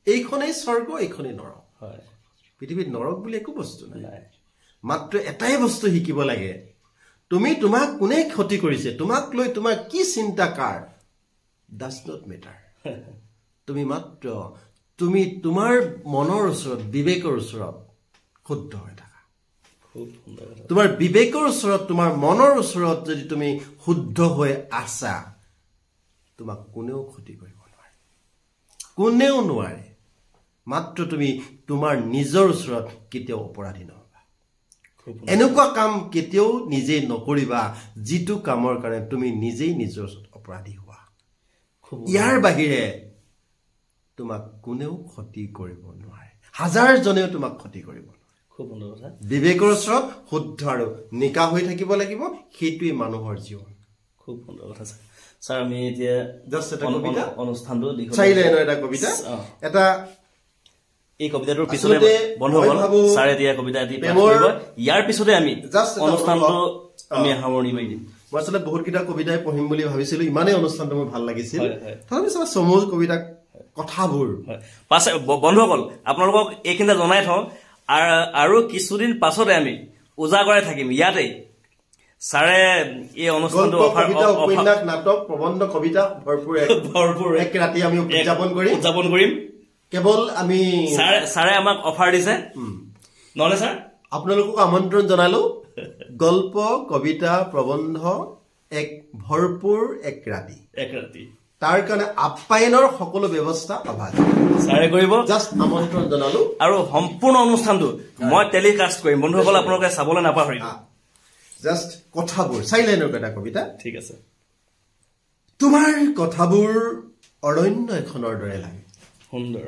এইখনেই স্বৰ্গ, এইখনেই নৰক। পৃথিৱীত নৰক বুলি একো বস্তু নাই। মাত্ৰ এটাই বস্তু শিকিব লাগে, তোমাক কোনে ক্ষতি কৰিছে, তোমাক লৈ তোমাৰ কি চিন্তা কাৰ, ডাজ নট মেটাৰ। তুমি তোমাৰ মনৰ ওচৰত, বিবেকৰ ওচৰত শুদ্ধ হৈ থাকা। তোমাৰ বিবেকৰ ওচৰত, তোমাৰ মনৰ ওচৰত যদি তুমি শুদ্ধ হৈ আছা, তোমাক কোনেও ক্ষতি কৰিব নোৱাৰে, কোনেও নোৱাৰে। মাত্ৰ তুমি তোমাৰ নিজৰ ওচৰত কেতিয়াও অপৰাধী নহবা। এনেকুৱা কাম কেতিয়াও নিজে নকৰিবা যিটো কামৰ কাৰণে তুমি নিজেই নিজৰ ওচৰত অপৰাধী হোৱা। ইয়াৰ বাহিৰে তোমাক কোনেও ক্ষতি কৰিব নোৱাৰে, হাজাৰজনেও তোমাক ক্ষতি কৰিব নোৱাৰে। খুব সুন্দৰ কথা। বিবেকৰ ওচৰত শুদ্ধ আৰু নিকা হৈ থাকিব লাগিব, সেইটোৱেই মানুহৰ জীৱন। খুব সুন্দৰ কথা ছাৰ। আমি এতিয়া অনুষ্ঠানটো এটা কবিতা, এটা এই কবিতাটোৰ পিছতে বন্ধু হ'ল ছাৰ এতিয়া কবিতা এটি পাঠ কৰিব। ইয়াৰ পিছতে আমি অনুষ্ঠানটো আমি সামৰণি মাৰি দিম। মই আচলতে বহুতকেইটা কবিতাই পঢ়িম বুলি ভাবিছিলো, ইমানেই অনুষ্ঠানটো মোৰ ভাল লাগিছিল। তথাপি চমু কবিতা কথাবোৰ পাছে বন্ধুসকল আপোনালোকক এইখিনিতে জনাই থওঁ, আৰু কিছুদিন পাছতে আমি উজাগৰে থাকিম ইয়াতেই। ছাৰে এই অনুষ্ঠানটো উপন্যাস, নাটক, প্ৰবন্ধ, কবিতা ভৰপূৰ এক ৰাতি আমি উদযাপন কৰিম। কেৱল আমি ছাৰে আমাক অফাৰ দিছে, নহলে ছাৰ আপোনালোকক আমন্ত্ৰণ জনালো। গল্প, কবিতা, প্ৰবন্ধ এক ভৰপূৰ এক ৰাতি। তাৰ কাৰণে আপ্যায়নৰ সকলো ব্যৱস্থা ছাৰে কৰিব, জাষ্ট আমন্ত্ৰণ জনালো। আৰু সম্পূৰ্ণ অনুষ্ঠানটো মই টেলিকাষ্ট কৰিম। বন্ধুসকল আপোনালোকে চাবলৈ নাপাহৰিব। জাষ্ট কথাবোৰ চাই লাইনৰ এটা কবিতা। ঠিক আছে। তোমাৰ কথাবোৰ অৰণ্য এখনৰ দৰে লাগে, সুন্দৰ।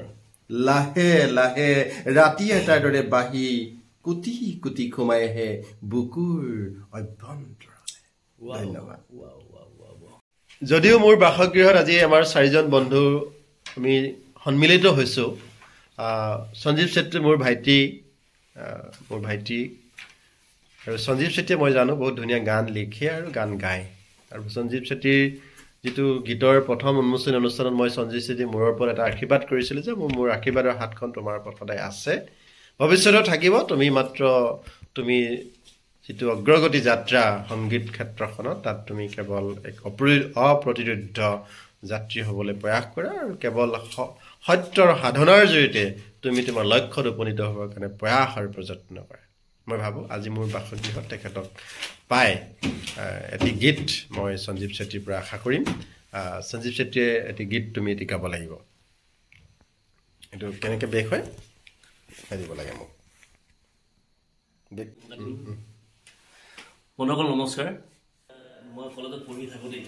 লাহে লাহে ৰাতি এটাৰ দৰে বাঢ়ি কোটি কোটি সোমাই আহে বুকুৰ অভ্যন্তৰলৈ। ধন্যবাদ। যদিও মোৰ বাসগৃহত আজি আমাৰ 4জন বন্ধু আমি সন্মিলিত হৈছোঁ, সঞ্জীৱ চেত্ৰী মোৰ ভাইটি, আৰু সঞ্জীৱ চেত্ৰীয়ে মই জানো বহুত ধুনীয়া গান লিখে আৰু গান গায় আৰু সঞ্জীৱ চেত্ৰীৰ যিটো গীতৰ প্ৰথম উন্মোচনী অনুষ্ঠানত মই সঞ্জীৱ চেত্ৰীৰ মূৰৰ ওপৰত এটা আশীৰ্বাদ কৰিছিলোঁ যে মোৰ আশীৰ্বাদৰ হাতখন তোমাৰ ওপৰত সদায় আছে, ভৱিষ্যতেও থাকিব। তুমি যিটো অগ্ৰগতি যাত্ৰা সংগীত ক্ষেত্ৰখনত তাত তুমি কেৱল এক অপ্ৰতিৰোধ্য যাত্ৰী হ'বলৈ প্ৰয়াস কৰা আৰু কেৱল সত্যৰ সাধনাৰ জৰিয়তে তুমি তোমাৰ লক্ষ্যত উপনীত হ'বৰ কাৰণে প্ৰয়াস আৰু প্ৰযত্ন কৰা। মই ভাবোঁ আজি মোৰ বাসগৃহত তেখেতক পাই এটি গীত মই সঞ্জীৱ চেত্ৰীৰ পৰা আশা কৰিম। সঞ্জীৱ চেত্ৰীয়ে এটি গীত তুমি এটি গাব লাগিব। এইটো কেনেকৈ বেশ হয় দিব লাগে মোক। বন্ধুসকল নমস্কাৰ। মই কলেজত পঢ়ি থাকোঁতেই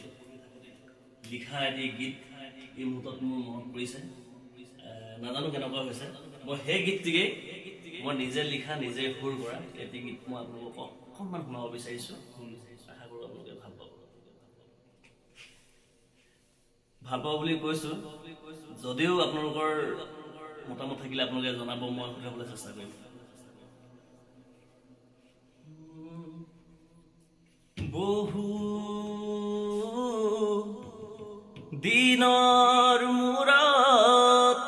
লিখা এটি গীত এই মুহূৰ্তত মোৰ মনত পৰিছে। নাজানো কেনেকুৱা হৈছে। মই সেই গীতটিকে মই নিজে লিখা নিজে সুৰ কৰা এটি গীত মই আপোনালোকক অকণমান শুনাব বিচাৰিছোঁ। আশা কৰোঁ আপোনালোকে ভাল পাব। ভাল পাব বুলি কৈছোঁ, যদিও আপোনালোকৰ মতামত থাকিলে আপোনালোকে জনাব, মই শুনাবলৈ চেষ্টা কৰিম। বহু দিনৰ মূৰত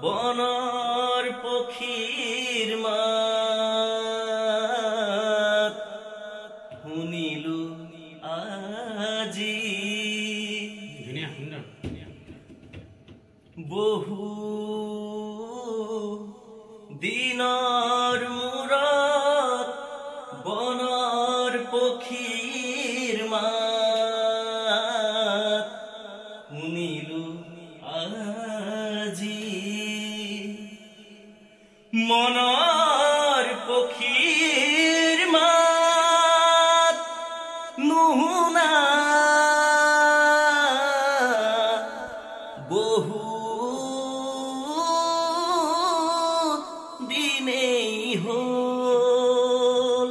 বনৰ পক্ষীৰ মাত শুনিলো আজি। বহু দিনৰ মূৰত বনৰ পক্ষীৰ মাত শুনিলো আজি। মনৰ পক্ষীৰ মাত নুশুনা বহু দিনেই হ'ল।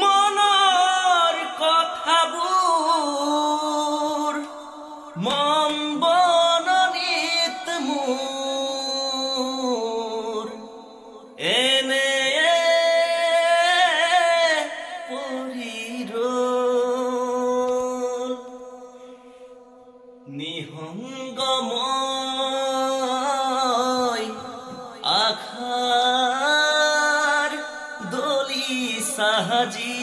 মনৰ কথাবোৰ মন বননিত মোৰ এনে পৰি ৰ'ল। নিসংগময় আশাৰ দলি সাজি,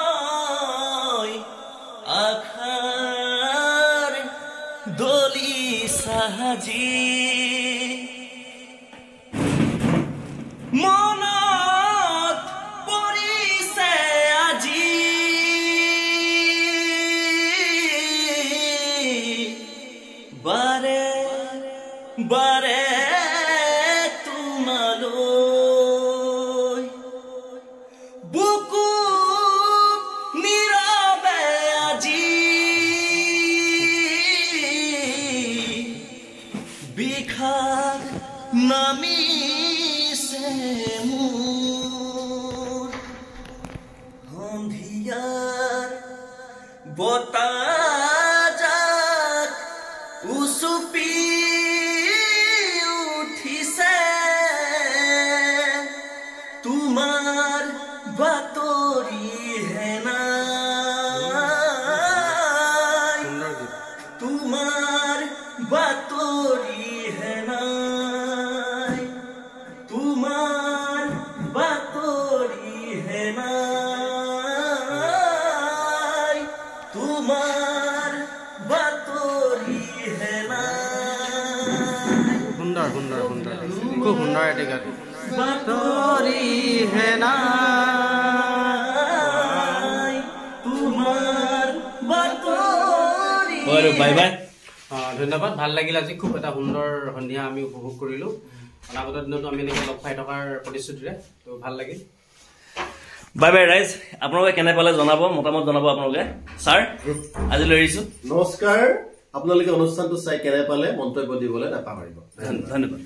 নিসংগময় আশাৰ দলি সাজি মনত পৰিছে আজি। বাৰে বাৰে তোমালৈ বুকু নীৰৱে আজি বিষাদ নামিছে মোৰ। সন্ধিয়াৰ বতাহজাক উচুপি উঠিছে তোমাৰ বাতৰি হেনাই। তোমাৰ বাতৰি হেনাই। তোমাৰ বাতৰি হেনাই। তোমাৰ বাতৰি হেনাই। সুন্দৰ সুন্দৰ সুন্দৰ, খুব সুন্দৰ এটি গান। বাতৰি হেনাই তোমাৰ বাতৰি। Bye bye. ধন্যবাদ। ভাল লাগিল। আজি খুব এটা সুন্দৰ সন্ধিয়া আমি উপভোগ কৰিলোঁ। অনাগত দিনতো আমি এনেকৈ লগ পাই থকাৰ প্ৰতিশ্ৰুতিৰে, তো ভাল লাগিল। বাই বাই ৰাইজ। আপোনালোকে কেনে পালে জনাব, মতামত জনাব আপোনালোকে। ছাৰ আজিলৈ এৰিছোঁ। নমস্কাৰ। আপোনালোকে অনুষ্ঠানটো চাই কেনে পালে মন্তব্য দিবলৈ নাপাহৰিব। ধন্যবাদ।